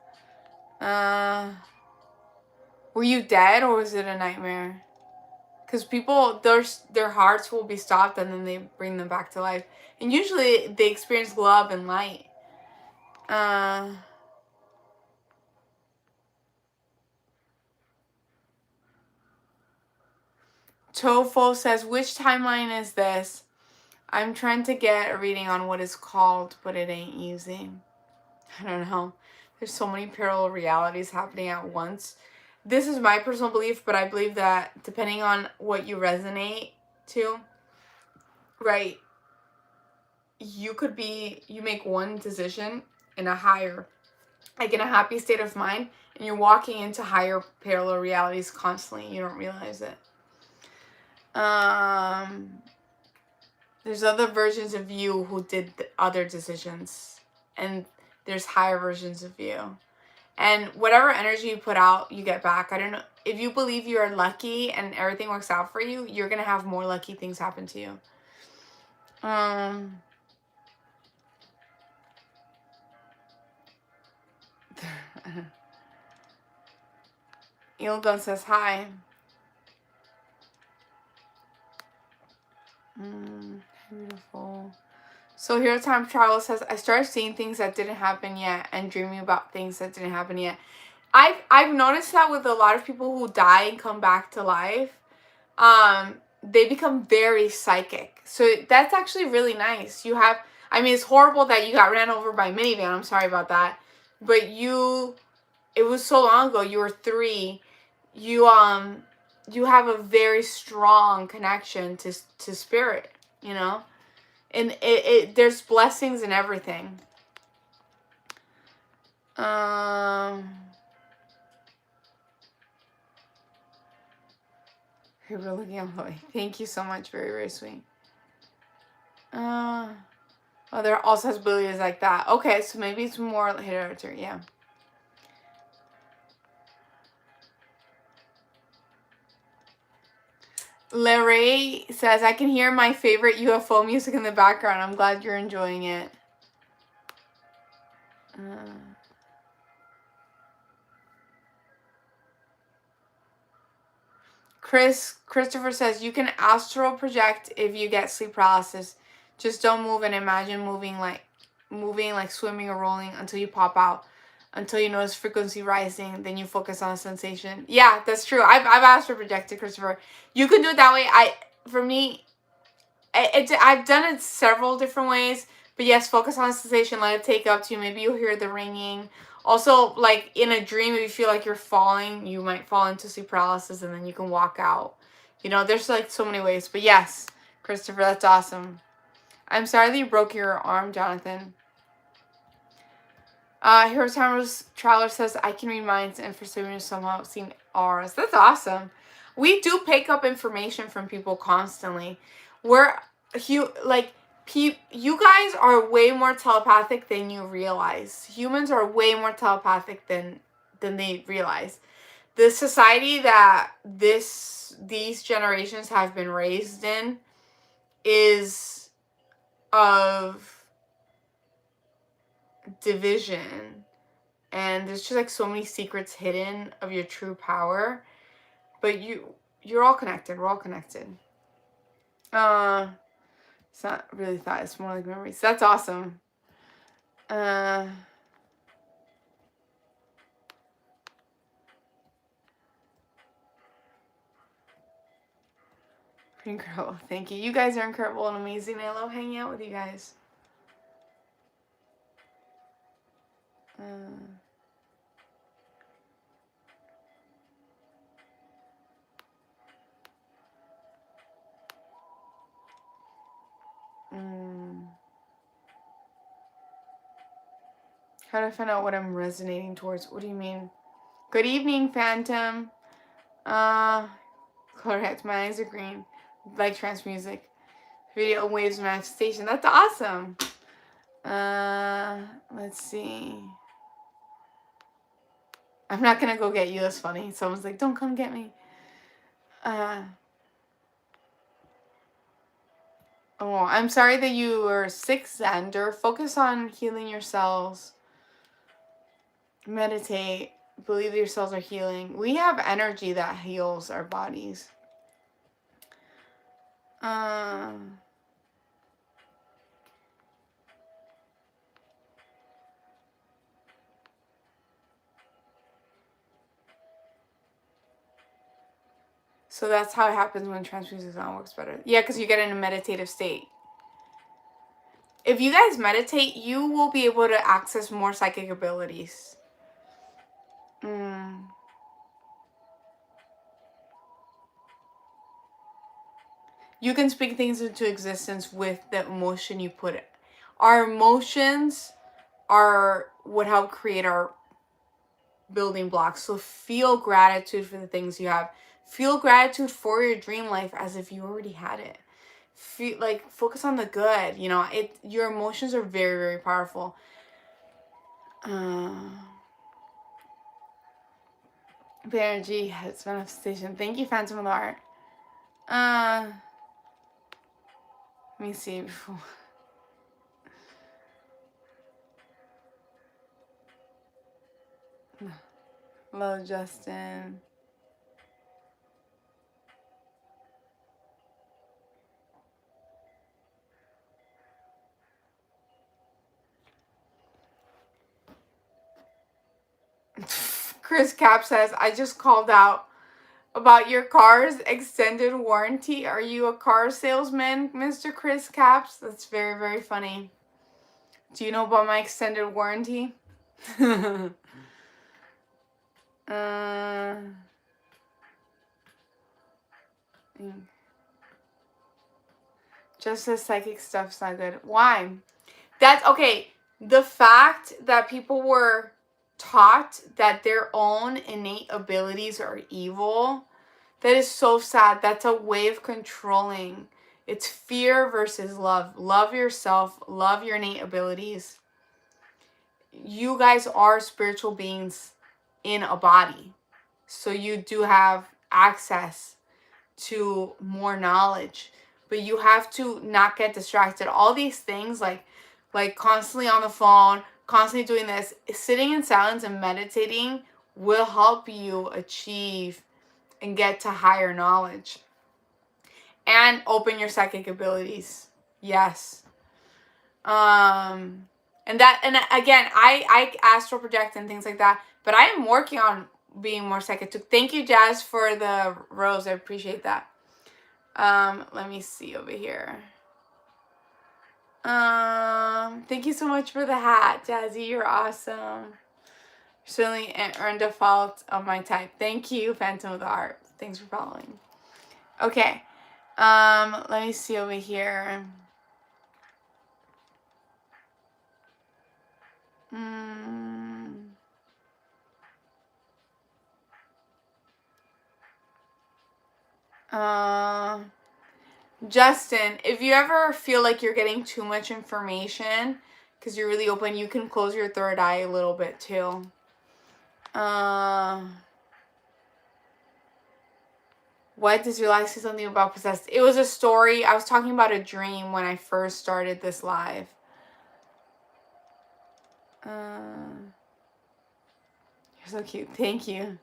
Speaker 1: Were you dead or was it a nightmare? Because people, their hearts will be stopped and then they bring them back to life. And usually they experience love and light. Tofo says, which timeline is this? I'm trying to get a reading on what it's called, but it ain't easy. I don't know. There's so many parallel realities happening at once. This is my personal belief, but I believe that depending on what you resonate to, right, you make one decision in a higher, like in a happy state of mind, and you're walking into higher parallel realities constantly. You don't realize it. There's other versions of you who did other decisions, and there's higher versions of you. And whatever energy you put out, you get back. I don't know. If you believe you're lucky and everything works out for you, you're going to have more lucky things happen to you. Ilgun says hi. Beautiful. So here time travel says, I started seeing things that didn't happen yet and dreaming about things that didn't happen yet. I've noticed that with a lot of people who die and come back to life, they become very psychic. So that's actually really nice. I mean, it's horrible that you got ran over by a minivan. I'm sorry about that. But it was so long ago. You were 3. You have a very strong connection to spirit, you know? And there's blessings in everything. You're looking at Chloe. Thank you so much. Very, very sweet. Oh, there are also possibilities like that. Okay, so maybe it's more hereditary. Yeah. Larry says, I can hear my favorite UFO music in the background. I'm glad you're enjoying it. Christopher says, you can astral project if you get sleep paralysis. Just don't move and imagine moving like swimming or rolling until you pop out. Until you notice frequency rising, then you focus on a sensation. Yeah, that's true. I've astral projected, Christopher. You can do it that way. I've done it several different ways. But yes, focus on a sensation. Let it take up to you. Maybe you'll hear the ringing. Also, like in a dream, if you feel like you're falling, you might fall into sleep paralysis and then you can walk out. You know, there's like so many ways. But yes, Christopher, that's awesome. I'm sorry that you broke your arm, Jonathan. Hero Timer's Traveler says, I can read minds and for some reason somehow seen auras. That's awesome. We do pick up information from people constantly. You guys are way more telepathic than you realize. Humans are way more telepathic than they realize. The society that these generations have been raised in is of division, and there's just like so many secrets hidden of your true power, but you're all connected. We're all connected. It's not really thought, it's more like memories. That's awesome. Incredible. Thank you. You guys are incredible and amazing. I love hanging out with you guys. How do I find out what I'm resonating towards? What do you mean? Good evening, Phantom. Colorheads. My eyes are green. Like trance music. Video waves manifestation. That's awesome. Let's see. I'm not gonna go get you. That's funny. Someone's like, don't come get me. Oh, I'm sorry that you were sick, Xander. Focus on healing your cells. Meditate. Believe that your cells are healing. We have energy that heals our bodies. So that's how it happens when transfusion works better. Yeah, because you get in a meditative state. If you guys meditate, you will be able to access more psychic abilities. You can speak things into existence with the emotion you put it. Our emotions are what help create our building blocks. So feel gratitude for the things you have. Feel gratitude for your dream life as if you already had it. Feel like focus on the good. You know, your emotions are very, very powerful. Energy has manifestation. Thank you, Phantom of the Heart. Let me see before. Hello, Justin. Chris Cap says, I just called out about your car's extended warranty. Are you a car salesman, Mr. Chris Caps? That's very, very funny. Do you know about my extended warranty? Just the psychic stuff's not good. Why? That's okay. The fact that people were taught that their own innate abilities are evil, that is so sad. That's a way of controlling. It's fear versus love. Love yourself. Love your innate abilities. You guys are spiritual beings in a body. So you do have access to more knowledge. But you have to not get distracted. All these things like constantly on the phone, constantly doing this, sitting in silence and meditating will help you achieve and get to higher knowledge. And open your psychic abilities. Yes. And again, I astral project and things like that, but I am working on being more psychic too. Thank you, Jazz, for the rose. I appreciate that. Let me see over here. Thank you so much for the hat, Jazzy. You're awesome. Certainly earned a fault of my type. Thank you, Phantom of the Heart. Thanks for following. Okay. Let me see over here. Justin, if you ever feel like you're getting too much information because you're really open, you can close your third eye a little bit too. What does your life say something about possessed? It was a story. I was talking about a dream when I first started this live. You're so cute. Thank you.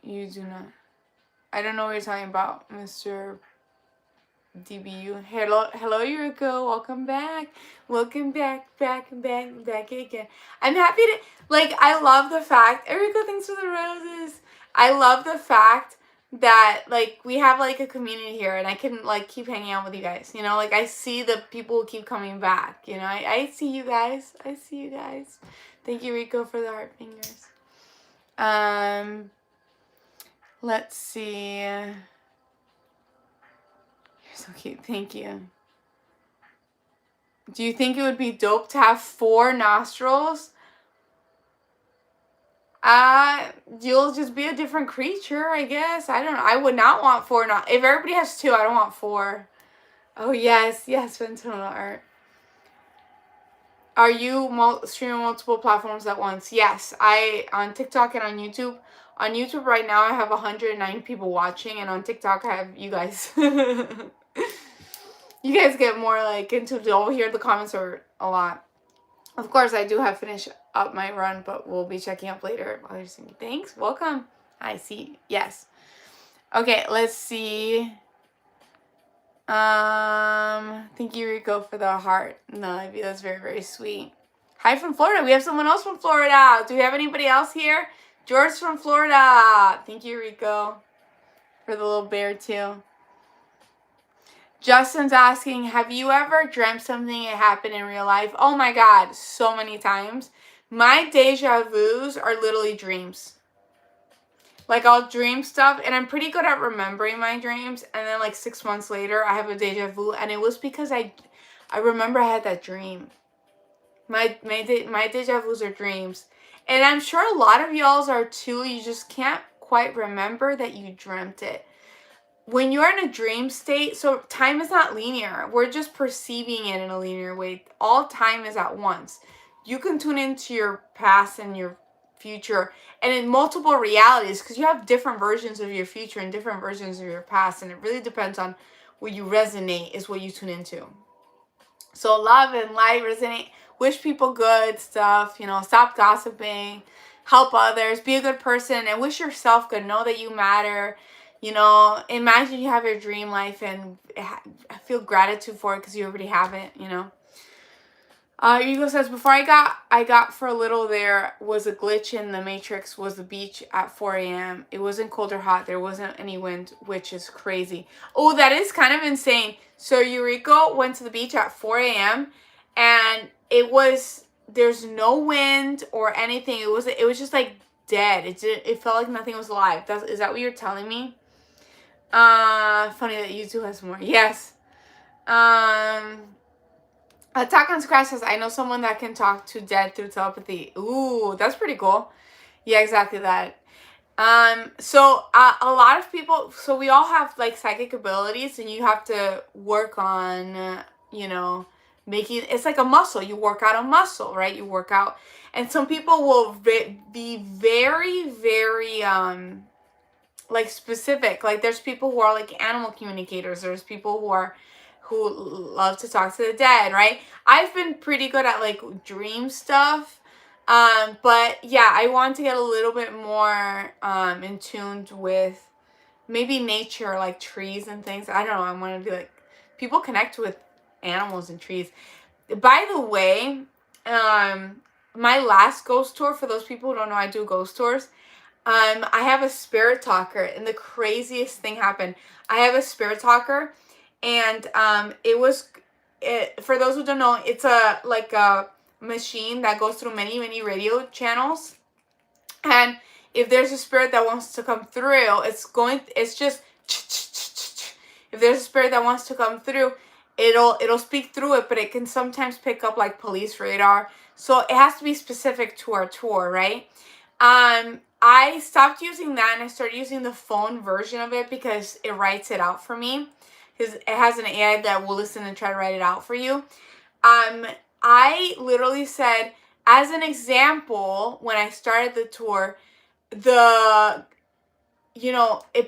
Speaker 1: You do not. I don't know what you're talking about, Mr. DBU. Hello, Yuriko. Welcome back. Welcome back again. I'm happy to, I love the fact, Yuriko, thanks for the roses. I love the fact that, we have, a community here, and I can, keep hanging out with you guys, you know? I see the people who keep coming back, you know? I see you guys. I see you guys. Thank you, Rico, for the heart fingers. Let's see. You're so cute. Thank you. Do you think it would be dope to have 4 nostrils? You'll just be a different creature, I guess. I don't know. I would not want 4. If everybody has 2, I don't want 4. Oh, yes. Yes, fentanyl art. Are you streaming multiple platforms at once? Yes. On TikTok and on YouTube. On YouTube right now, I have 109 people watching. And on TikTok, I have you guys. You guys get more like into over here. The comments are a lot. Of course, I do have finished up my run, but we'll be checking up later. Thanks. Welcome. I see. Yes. Okay, let's see. Thank you, Rico, for the heart. No, that's very, very sweet. Hi from Florida. We have someone else from Florida. Do we have anybody else here? George from Florida. Thank you, Rico, for the little bear, too. Justin's asking, have you ever dreamt something that happened in real life? Oh my God, so many times. My deja vus are literally dreams. Like, I'll dream stuff, and I'm pretty good at remembering my dreams, and then, like, 6 months later, I have a deja vu, and it was because I remember I had that dream. My deja vus are dreams. And I'm sure a lot of y'all's are, too. You just can't quite remember that you dreamt it. When you're in a dream state, so time is not linear. We're just perceiving it in a linear way. All time is at once. You can tune into your past and your future and in multiple realities because you have different versions of your future and different versions of your past, and it really depends on what you resonate is what you tune into. So love and light resonate, wish people good stuff, stop gossiping, help others, be a good person, and wish yourself good. Know that you matter. Imagine you have your dream life and feel gratitude for it because you already have it, Hugo says, before I got for a little there was a glitch in the matrix, was the beach at 4 a.m. It wasn't cold or hot. There wasn't any wind, which is crazy. Oh, that is kind of insane. So Eureka went to the beach at 4 a.m. and there's no wind or anything. It was just like dead. It felt like nothing was alive. Is that what you're telling me? Funny that you two has more. Yes. Attack on Scratch says, I know someone that can talk to dead through telepathy. Ooh, that's pretty cool. Yeah, exactly that. So a lot of people, so we all have like psychic abilities, and you have to work on, making, it's like a muscle. You work out a muscle, right? You work out, and some people will be very, very, like specific. Like there's people who are like animal communicators. There's people who love to talk to the dead, right? I've been pretty good at like dream stuff. But yeah, I want to get a little bit more in tuned with maybe nature, like trees and things. I don't know. I want to be like, people connect with animals and trees. By the way, my last ghost tour, for those people who don't know, I do ghost tours. I have a spirit talker, and the craziest thing happened. I have a spirit talker, and for those who don't know, it's a machine that goes through many, many radio channels. And if there's a spirit that wants to come through, it's just, if there's a spirit that wants to come through, it'll speak through it, but it can sometimes pick up like police radar. So it has to be specific to our tour, right? I stopped using that and I started using the phone version of it because it writes it out for me. Because it has an AI that will listen and try to write it out for you. I literally said, as an example, when I started the tour, it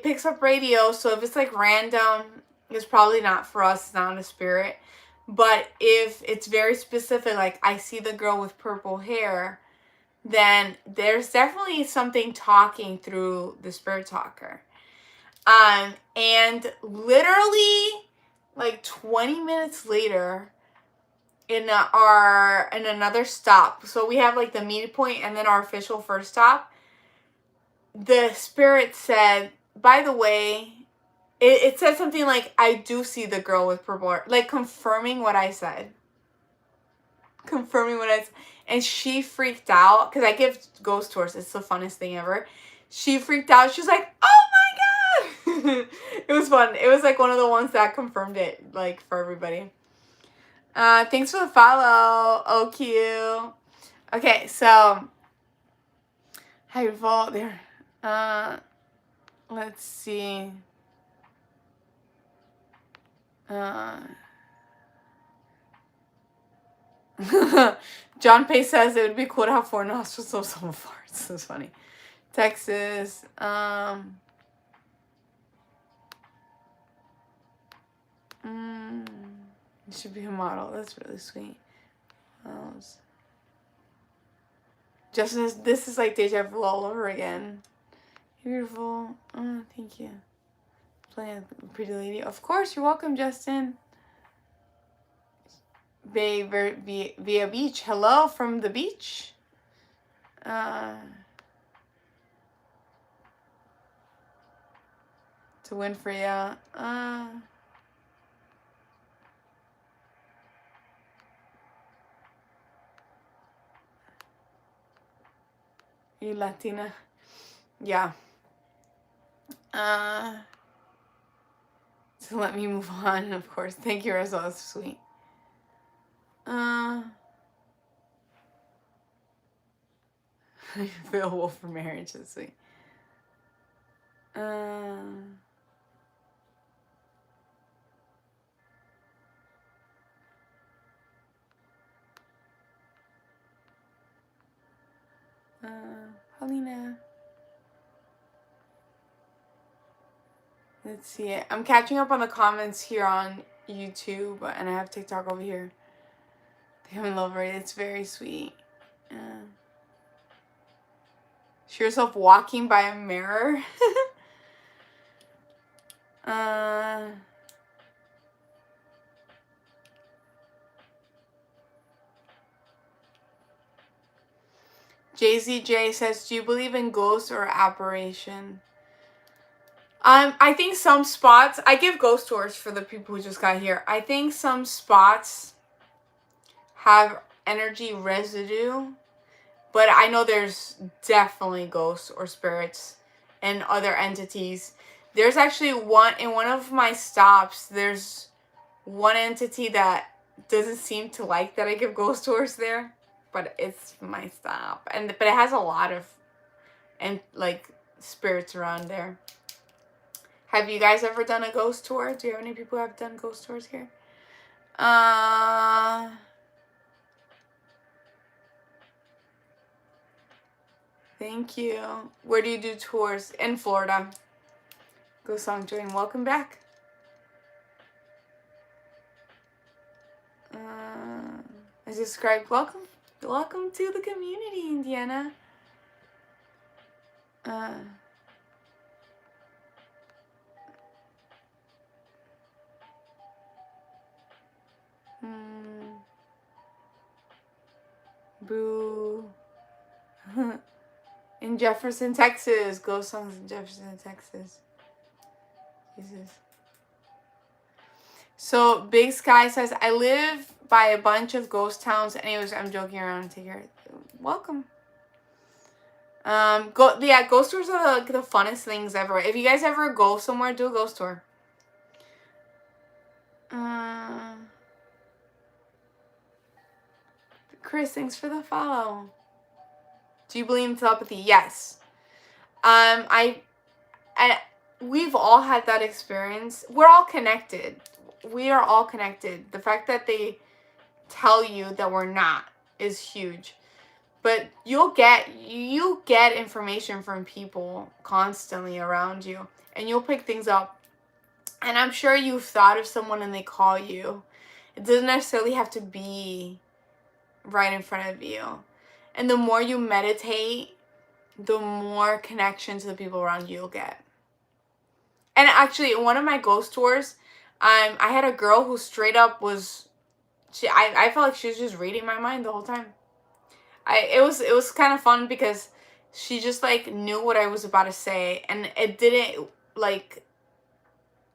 Speaker 1: picks up radio. So if it's like random, it's probably not for us. It's not a spirit. But if it's very specific, like I see the girl with purple hair, then there's definitely something talking through the spirit talker. And literally like 20 minutes later, in another stop, so we have like the meeting point and then our official first stop, the spirit said, by the way, it said something like, I do see the girl with purple hair, like confirming what I said. And she freaked out because I give ghost tours. It's the funnest thing ever. She freaked out. She's like, oh my God. It was fun. It was like one of the ones that confirmed it, like, for everybody. Thanks for the follow. Oh, cute. Okay, so how you fall there. Let's see. Uh, John Pay says it would be cool to have 4 nostrils so someone farts. That's funny. Texas. You should be a model. That's really sweet. Just this is like deja vu all over again. Beautiful. Oh, thank you. Playing a pretty lady. Of course, you're welcome, Justin. Via beach. Hello from the beach. To win for you. You Latina. Yeah. To let me move on, of course. Thank you, Rizzo. That's sweet. Available for marriage. That's sweet. Helena. Let's see it. I'm catching up on the comments here on YouTube, and I have TikTok over here. I'm in love rate. It's very sweet. See yourself walking by a mirror. JZJ says, do you believe in ghosts or apparition? I think some spots, I give ghost tours for the people who just got here. I think some spots have energy residue, but I know there's definitely ghosts or spirits and other entities. There's actually in one of my stops, there's one entity that doesn't seem to like that I give ghost tours there, but it's my stop. But it has a lot of spirits around there. Have you guys ever done a ghost tour? Do you have any people who have done ghost tours here? Thank you. Where do you do tours? In Florida. Go Song Join. Welcome back. I subscribed. Welcome to the community, Indiana. Boo. In Jefferson, Texas. Ghost Songs in Jefferson, Texas. Jesus. So Big Sky says, I live by a bunch of ghost towns. Anyways, I'm joking around. Take care. Welcome. Ghost tours are the funnest things ever. If you guys ever go somewhere, do a ghost tour. Chris, thanks for the follow. Do you believe in telepathy? Yes. We've all had that experience. We're all connected. We are all connected. The fact that they tell you that we're not is huge. But you get information from people constantly around you, and you'll pick things up. And I'm sure you've thought of someone and they call you. It doesn't necessarily have to be right in front of you. And the more you meditate, the more connection to the people around you you'll get. And actually, in one of my ghost tours, I had a girl who straight up was, I felt like she was just reading my mind the whole time. It was kind of fun because she just knew what I was about to say, and it didn't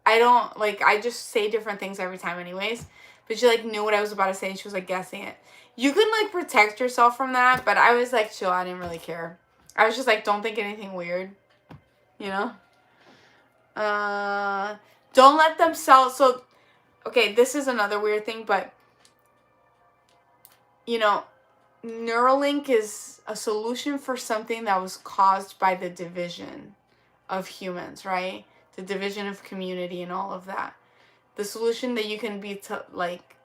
Speaker 1: I just say different things every time anyways, but she knew what I was about to say, and she was guessing it. You can protect yourself from that, but I was chill, I didn't really care. I was just don't think anything weird, you know? Don't let them sell. So, okay, this is another weird thing, but Neuralink is a solution for something that was caused by the division of humans, right? The division of community and all of that. the solution that you can be like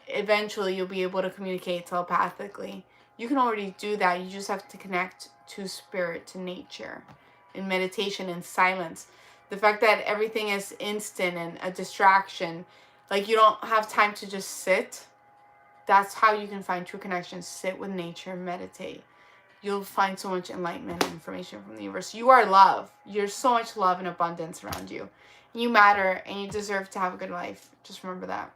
Speaker 1: eventually you'll be able to communicate telepathically. You can already do that. You just have to connect to spirit, to nature, in meditation, in silence. The fact that everything is instant and a distraction, like you don't have time to just sit, that's how you can find true connection. Sit with nature, meditate. You'll find so much enlightenment and information from the universe. You are love. There's so much love and abundance around you. You matter and you deserve to have a good life. Just remember that.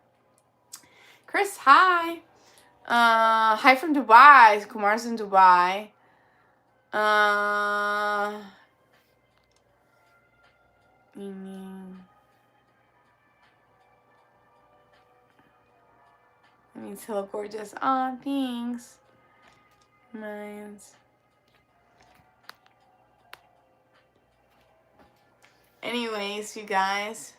Speaker 1: Chris, hi. Hi from Dubai. Kumar's in Dubai. I mean, it's hella gorgeous. Aw, thanks. Nice. Anyways, you guys.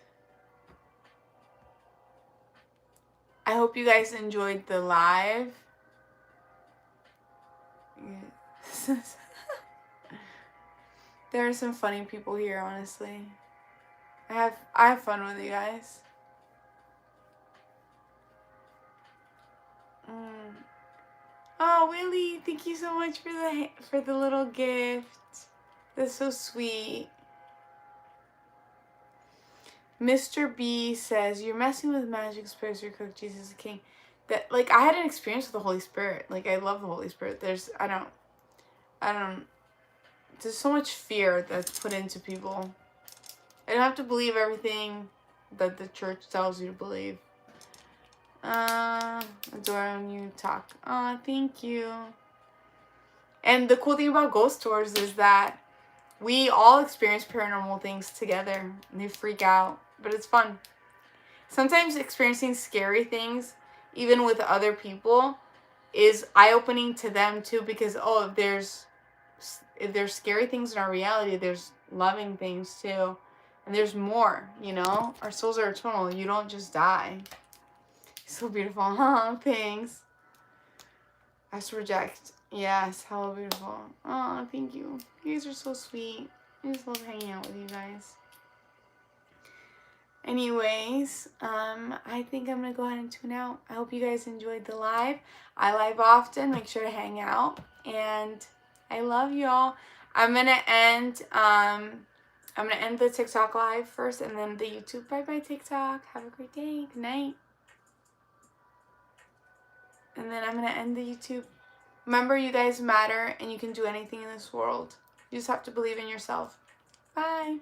Speaker 1: I hope you guys enjoyed the live. There are some funny people here, honestly. I have fun with you guys. Oh, Willie, thank you so much for the little gift. That's so sweet. Mr. B says, you're messing with magic spirits, your cook, Jesus is King. That, like, I had an experience with the Holy Spirit. Like, I love the Holy Spirit. There's so much fear that's put into people. I don't have to believe everything that the church tells you to believe. Adore when you talk. Thank you. And the cool thing about ghost tours is that we all experience paranormal things together. And they freak out, but it's fun. Sometimes experiencing scary things, even with other people, is eye-opening to them too, because if there's scary things in our reality, there's loving things too. And there's more, you know? Our souls are eternal. You don't just die. So beautiful. Oh, thanks. Astral reject. Yes, hello, beautiful. Oh, thank you. You guys are so sweet. I just love hanging out with you guys. Anyways, I think I'm going to go ahead and tune out. I hope you guys enjoyed the live. I live often. Make sure to hang out. And I love y'all. I'm going to end the TikTok live first and then the YouTube. Bye-bye, TikTok. Have a great day. Good night. And then I'm going to end the YouTube. Remember, you guys matter and you can do anything in this world. You just have to believe in yourself. Bye.